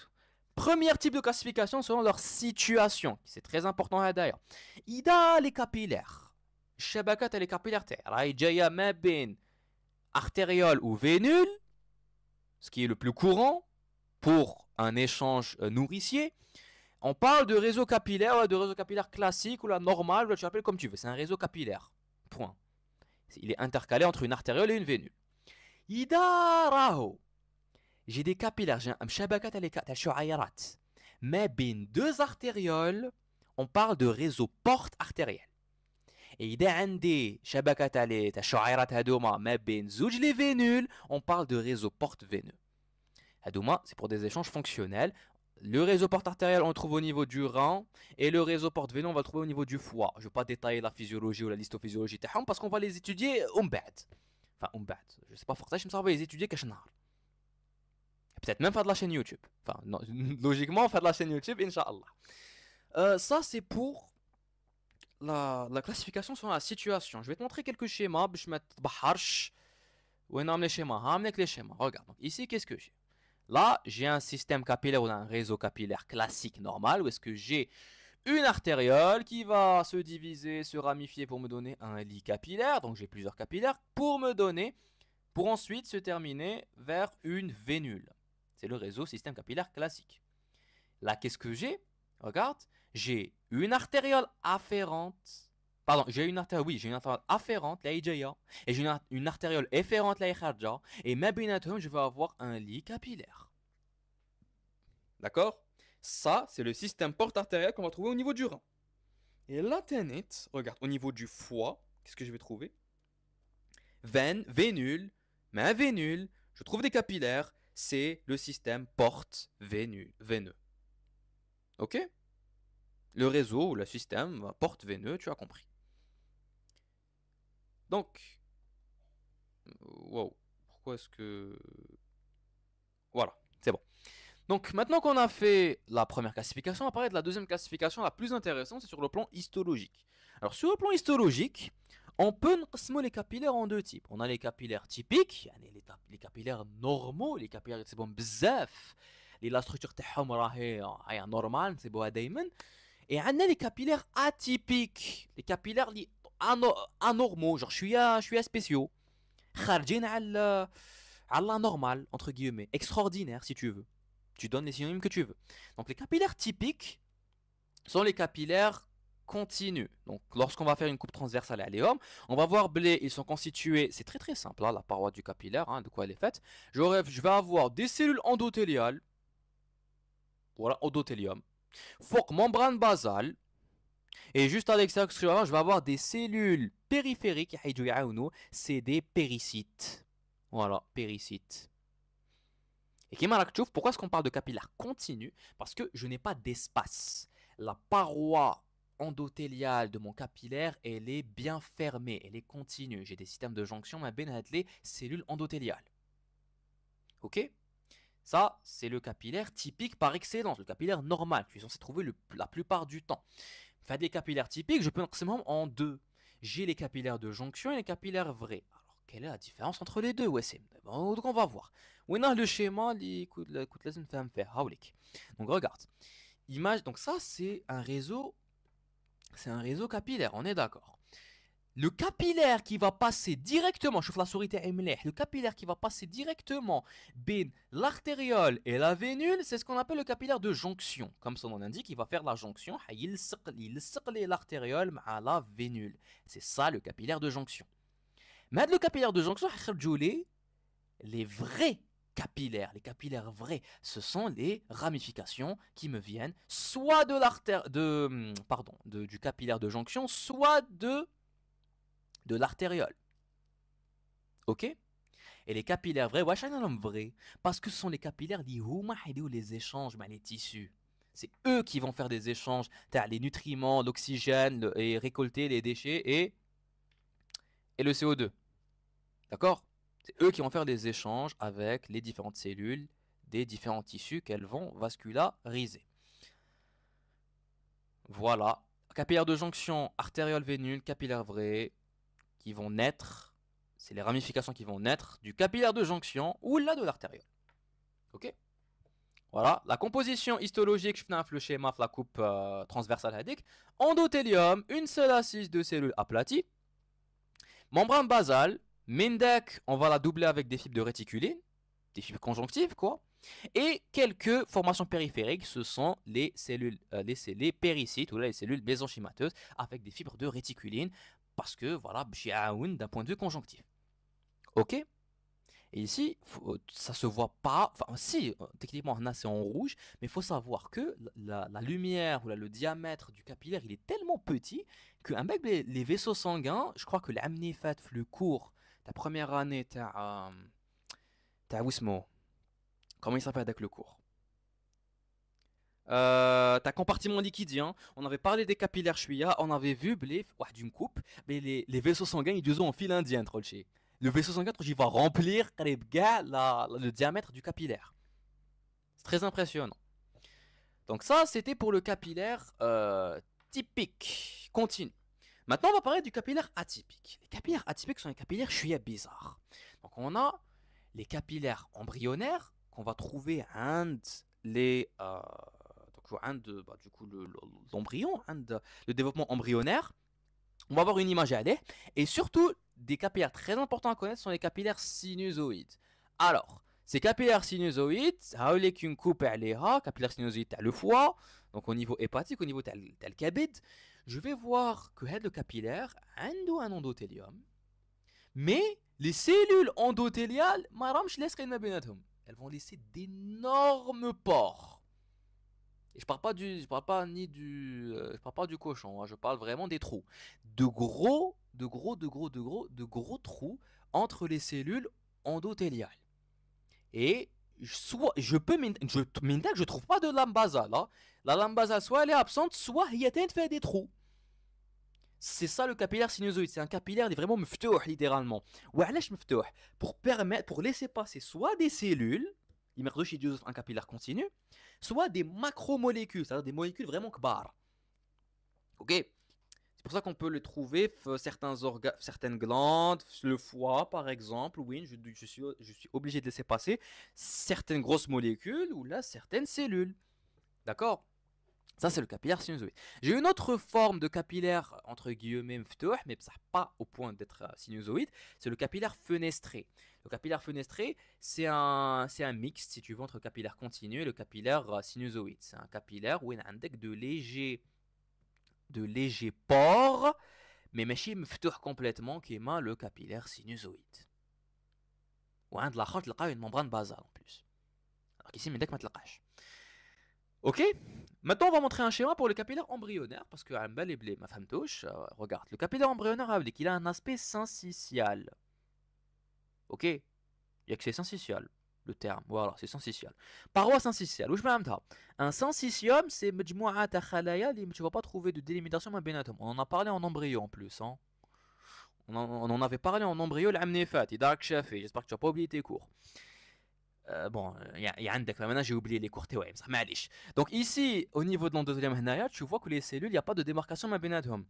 S2: premier type de classification selon leur situation, c'est très important d'ailleurs. إذا les capillaires, الشبكات les capillaires راهي جايه ما بين artériole ou vénule, ce qui est le plus courant pour un échange nourricier, on parle de réseau capillaire, de réseau capillaire classique ou la normale, ou tu l'appelles comme tu veux. C'est un réseau capillaire. Point. Il est intercalé entre une artériole et une vénule. إذا راهو j'ai des capillaires, j'ai un shabakat تاع الشعيرات ما بين deux artérioles, on parle de réseau porte artérielle. Et إذا عندي شبكة تاع الشعيرات هذوما ما بين زوج les vénules, on parle de réseau porte veineux. هذوما c'est pour des échanges fonctionnels. Le réseau porte artériel, on le trouve au niveau du rein, et le réseau porte veineux, on va le trouver au niveau du foie. Je ne vais pas détailler la physiologie ou la l'histophysiologie parce qu'on va les étudier Enfin, je ne sais pas forcément, je me vais les étudier peut-être même faire de la chaîne YouTube. Enfin, non, logiquement, faire de la chaîne YouTube, Inch'Allah. Ça, c'est pour la classification selon la situation. Je vais te montrer quelques schémas. Je vais te montrer les schémas. Les schémas. Regarde. Donc, ici, qu'est-ce que j'ai? Là, j'ai un système capillaire ou un réseau capillaire classique normal où est-ce que j'ai une artériole qui va se diviser, se ramifier pour me donner un lit capillaire. Donc, j'ai plusieurs capillaires pour ensuite se terminer vers une vénule. C'est le réseau système capillaire classique. Là, qu'est-ce que j'ai? Regarde, j'ai une artériole afférente. Pardon, j'ai une artériole afférente, la IJA, et j'ai une artériole efférente, la IKharja, et ma binatum, je vais avoir un lit capillaire. D'accord?
S1: Ça, c'est le système porte artérielle qu'on va trouver au niveau du rein. Et là, regarde, au niveau du foie, qu'est-ce que je vais trouver? Veine, vénule, mais un vénule, je trouve des capillaires, c'est le système porte veineux. Ok? Le réseau ou le système porte veineux, tu as compris. Donc, wow, pourquoi est-ce que... Voilà, c'est bon. Donc maintenant qu'on a fait la première classification, on va parler de la deuxième classification la plus intéressante, c'est sur le plan histologique. Alors sur le plan histologique, on peut نقسموا les capillaires en deux types. On a les capillaires typiques, يعني les capillaires normaux, les capillaires qui sont بزاف, la structure تاعهم راهي normale, نسيبوها دايما. Et on a les capillaires atypiques, les capillaires anormaux, genre je suis spéciaux. خارجين على la normale, entre guillemets, extraordinaire si tu veux. Tu donnes les synonymes que tu veux. Donc les capillaires typiques sont les capillaires continus. Donc lorsqu'on va faire une coupe transversale à l'éum, on va voir blé, ils sont constitués, c'est très très simple, hein, la paroi du capillaire, hein, de quoi elle est faite. Je vais avoir des cellules endothéliales, voilà, endothélium, forque membrane basale, et juste à l'extérieur, je vais avoir des cellules périphériques, c'est des péricytes. Voilà, péricytes. Et pourquoi est-ce qu'on parle de capillaire continu? Parce que je n'ai pas d'espace. La paroi endothéliale de mon capillaire, elle est bien fermée, elle est continue. J'ai des systèmes de jonction, ma les cellules endothéliales. Ok? Ça, c'est le capillaire typique par excellence, le capillaire normal, que tu es censé trouver la plupart du temps. Enfin, des capillaires typiques, je peux maximum en deux. J'ai les capillaires de jonction et les capillaires vrais. Alors, quelle est la différence entre les deux? Ouais, donc on va voir. Le schéma, donc regarde. Image, donc ça c'est un réseau capillaire, on est d'accord. Le capillaire qui va passer directement, chauffe la souris, le capillaire qui va passer directement ben l'artériole et la vénule, c'est ce qu'on appelle le capillaire de jonction. Comme son nom l'indique, il va faire la jonction, il l'artériole à la vénule. C'est ça le capillaire de jonction. Mais le capillaire de jonction, les vrais capillaires, les capillaires vrais, ce sont les ramifications qui me viennent soit de du capillaire de jonction, soit de l'artériole. Ok? Et les capillaires vrais, vrais, parce que ce sont les capillaires qui les échanges, les tissus. C'est eux qui vont faire des échanges, les nutriments, l'oxygène, et récolter les déchets et le CO2. D'accord? C'est eux qui vont faire des échanges avec les différentes cellules des différents tissus qu'elles vont vasculariser. Voilà. Capillaire de jonction, artériole vénule, capillaire vrai, qui vont naître, c'est les ramifications qui vont naître du capillaire de jonction ou là de l'artériole. Ok? Voilà. La composition histologique, je fais le schéma, la coupe transversale hadique. Endothélium, une seule assise de cellules aplaties. Membrane basale. Mindec, on va la doubler avec des fibres de réticuline, des fibres conjonctives, quoi. Et quelques formations périphériques, ce sont les cellules, les péricytes, ou là, les cellules mésenchymateuses, avec des fibres de réticuline, parce que, voilà, d'un point de vue conjonctif. Ok? Et ici, ça se voit pas, enfin, si, techniquement, c'est en rouge, mais il faut savoir que la lumière, ou là, le diamètre du capillaire, il est tellement petit, qu'un mec, les vaisseaux sanguins, je crois que l'amnifat, le cours, ta première année, t'as Wismo. Comment il s'appelle avec le cours? T'as compartiment liquidien. On avait parlé des capillaires chouïa. On avait vu d'une coupe, mais les vaisseaux sanguins, ils ont en fil indien, Trolché. Le vaisseau sanguin, il va remplir le diamètre du capillaire. C'est très impressionnant. Donc ça, c'était pour le capillaire typique, continu. Maintenant, on va parler du capillaire atypique. Les capillaires atypiques sont les capillaires chouïa bizarres. Donc on a les capillaires embryonnaires qu'on va trouver l'embryon, le développement embryonnaire. On va avoir une image à aller. Et surtout, des capillaires très importants à connaître sont les capillaires sinusoïdes. Alors, ces capillaires sinusoïdes, une coupe capillaire sinusoïde le foie, donc au niveau hépatique, au niveau tel cabide, je vais voir que le capillaire a un endothélium, mais les cellules endothéliales, elles vont laisser d'énormes pores.
S2: Et je parle pas du cochon, hein, je parle vraiment des trous. De gros trous entre les cellules endothéliales. Et je trouve pas de lame basale, hein. La lame basale, soit elle est absente, soit il y a fait des trous. C'est ça le capillaire sinusoïde, c'est un capillaire vraiment مفتوح littéralement. وعلاش مفتوح pour laisser passer soit des cellules, il يمرضوش يدوزوا un capillaire continu, soit des macromolécules, c'est-à-dire des molécules vraiment كبار. OK? C'est pour ça qu'on peut le trouver certaines glandes, le foie par exemple, oui, je suis obligé de laisser passer certaines grosses molécules ou là certaines cellules. D'accord? Ça, c'est le capillaire sinusoïde. J'ai une autre forme de capillaire, entre guillemets, mftouh, mais ça pas au point d'être sinusoïde, c'est le capillaire fenestré. Le capillaire fenestré, c'est un mix, si tu veux, entre le capillaire continu et le capillaire sinusoïde. C'est un capillaire où il y a de légers pores, mais ماشي مفتوح complètement, qui est le capillaire sinusoïde. وعند الاخر تلقاو une membrane basale en plus. Alors qu'ici, mais dès que ما تلقاش. Ok. Maintenant, on va montrer un schéma pour le capillaire embryonnaire parce que ma femme touche. Regarde, le capillaire embryonnaire il a un aspect syncytial. Ok. Il y a que c'est syncytial, le terme. Voilà, c'est syncytial. Paroi syncytiale. Un syncytium, c'est مجموعة خلايا اللي tu vas pas trouver de délimitation ما بيناتهم. On en a parlé en embryo en plus, hein. On en avait parlé en embryo العام اللي فات. J'espère que tu n'as pas oublié tes cours. Bon, maintenant j'ai oublié les cours théoèmes, ça معليش. Donc ici, au niveau de l'endothélium هنايا, tu vois que les cellules, il n'y a pas de démarcation ما بيناتهم.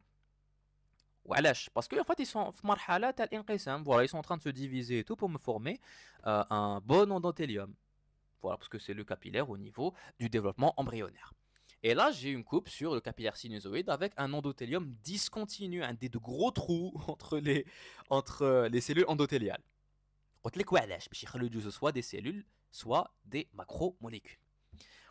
S2: وعلاش؟ Parce qu'en fait, ils sont في مرحلة تاع الانقسام. Voilà, ils sont en train de se diviser et tout pour me former un bon endothélium. Voilà, parce que c'est le capillaire au niveau du développement embryonnaire. Et là, j'ai une coupe sur le capillaire sinusoïde avec un endothélium discontinu, de gros trous entre les cellules endothéliales. قلت لك وعلاش باش يخلوا يجوزوا soit des cellules soit des macromolécules.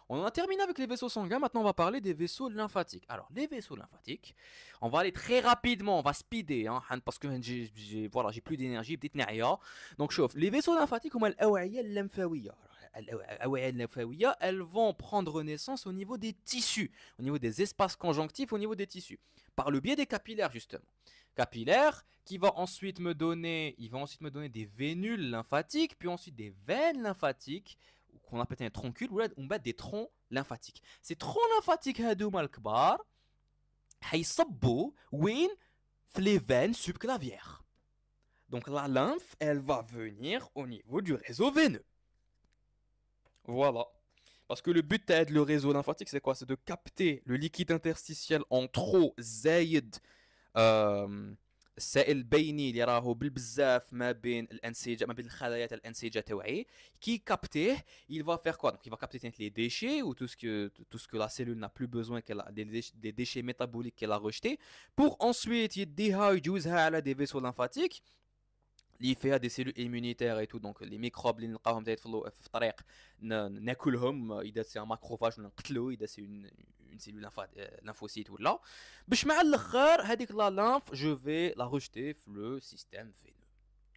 S2: On en a terminé avec les vaisseaux sanguins, maintenant on va parler des vaisseaux lymphatiques. Alors les vaisseaux lymphatiques, on va aller très rapidement, on va speeder hein, parce que j'ai plus d'énergie, petite نعيا. Donc chauffe, les vaisseaux lymphatiques هما الأوعية الليمفاوية. الأوعية الليمفاوية, elles vont prendre naissance au niveau des tissus, au niveau des espaces conjonctifs, au niveau des tissus, par le biais des capillaires justement. Capillaire qui va ensuite me donner, des vénules lymphatiques, puis ensuite des veines lymphatiques, qu'on appelle des troncules, ou là on bat des troncs lymphatiques. Ces troncs lymphatiques هادوما الكبار هيصبوا وين في les veines subclavières. Donc la lymphe, elle va venir au niveau du réseau veineux. Voilà. Parce que le but de le réseau lymphatique, c'est quoi? C'est de capter le liquide interstitiel en trop زايد السائل البيني اللي راهو بالبزاف ما بين الانسجه ما بين الخلايا تاع الانسجه تاعي كي كابتيه il va faire quoi? Donc il va capter les déchets ou tout ce que la cellule n'a plus besoin, des déchets métaboliques qu'elle a rejetés, pour ensuite يديها يجوزها على des vaisseaux lymphatiques اللي فيها des cellules immunitaires et tout. Donc les microbes اللي نلقاوهم في الطريق ناكلهم اذا سي ان ماكروفاج ولا نقتلو اذا سي une cellule lymphocyte ou là باش مع الاخر هذيك لا lymphe je vais la rejeter le système veineux.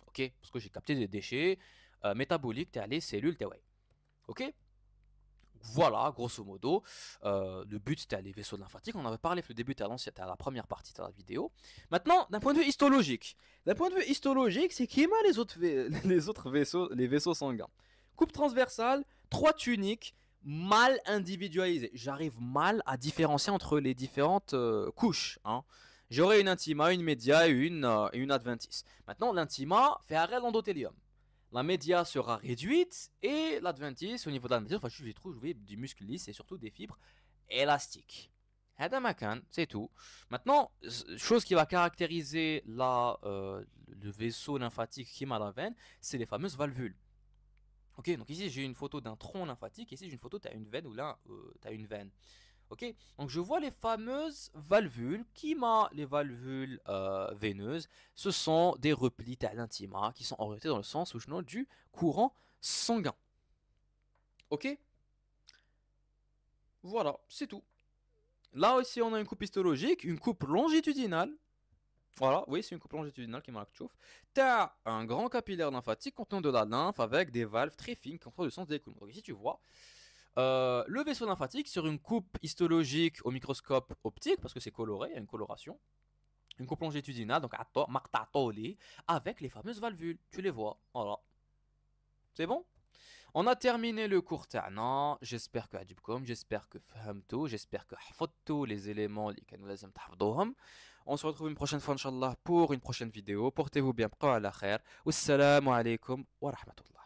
S2: OK, parce que j'ai capté des déchets métaboliques تاع les cellules تاعي. OK. Voilà, grosso modo, le but c'était les vaisseaux lymphatiques. On avait parlé le début, c'était à la première partie de la vidéo. Maintenant, d'un point de vue histologique, c'est qui m'a les vaisseaux sanguins. Coupe transversale, 3 tuniques, mal individualisées. J'arrive mal à différencier entre les différentes couches. Hein. J'aurai une intima, une média et une adventice. Maintenant, l'intima fait arrêt l'endothélium. La média sera réduite et l'adventice, au niveau de l'adventice, je vais trouver du muscle lisse et surtout des fibres élastiques. C'est tout. Maintenant, chose qui va caractériser le vaisseau lymphatique qui m'a la veine, c'est les fameuses valvules. Ok, donc ici j'ai une photo d'un tronc lymphatique, ici j'ai une photo, tu as une veine ou là, tu as une veine. Ok, donc je vois les fameuses valvules. Les valvules veineuses, ce sont des replis à l'intima qui sont orientés dans le sens du courant sanguin. Ok, voilà, c'est tout. Là aussi on a une coupe histologique, une coupe longitudinale. Voilà, oui, c'est une coupe longitudinale qui m'a Tu as un grand capillaire lymphatique contenant de la lymphe avec des valves très fines qui contrôlent le sens des écoulements. Donc ici tu vois Le vaisseau lymphatique sur une coupe histologique au microscope optique, parce que c'est coloré, il y a une coloration. Une coupe longitudinale, donc avec les fameuses valvules. Tu les vois. Voilà. C'est bon? On a terminé le cours تاعنا. J'espère que عجبكم, j'espère que فهمتوا, j'espère que حفظتوا les éléments اللي كانوا لازم تحفظوهم. On se retrouve une prochaine fois, Inch'Allah, pour une prochaine vidéo. Portez-vous bien, بقوا على خير. Wassalamu alaikum wa rahmatullah.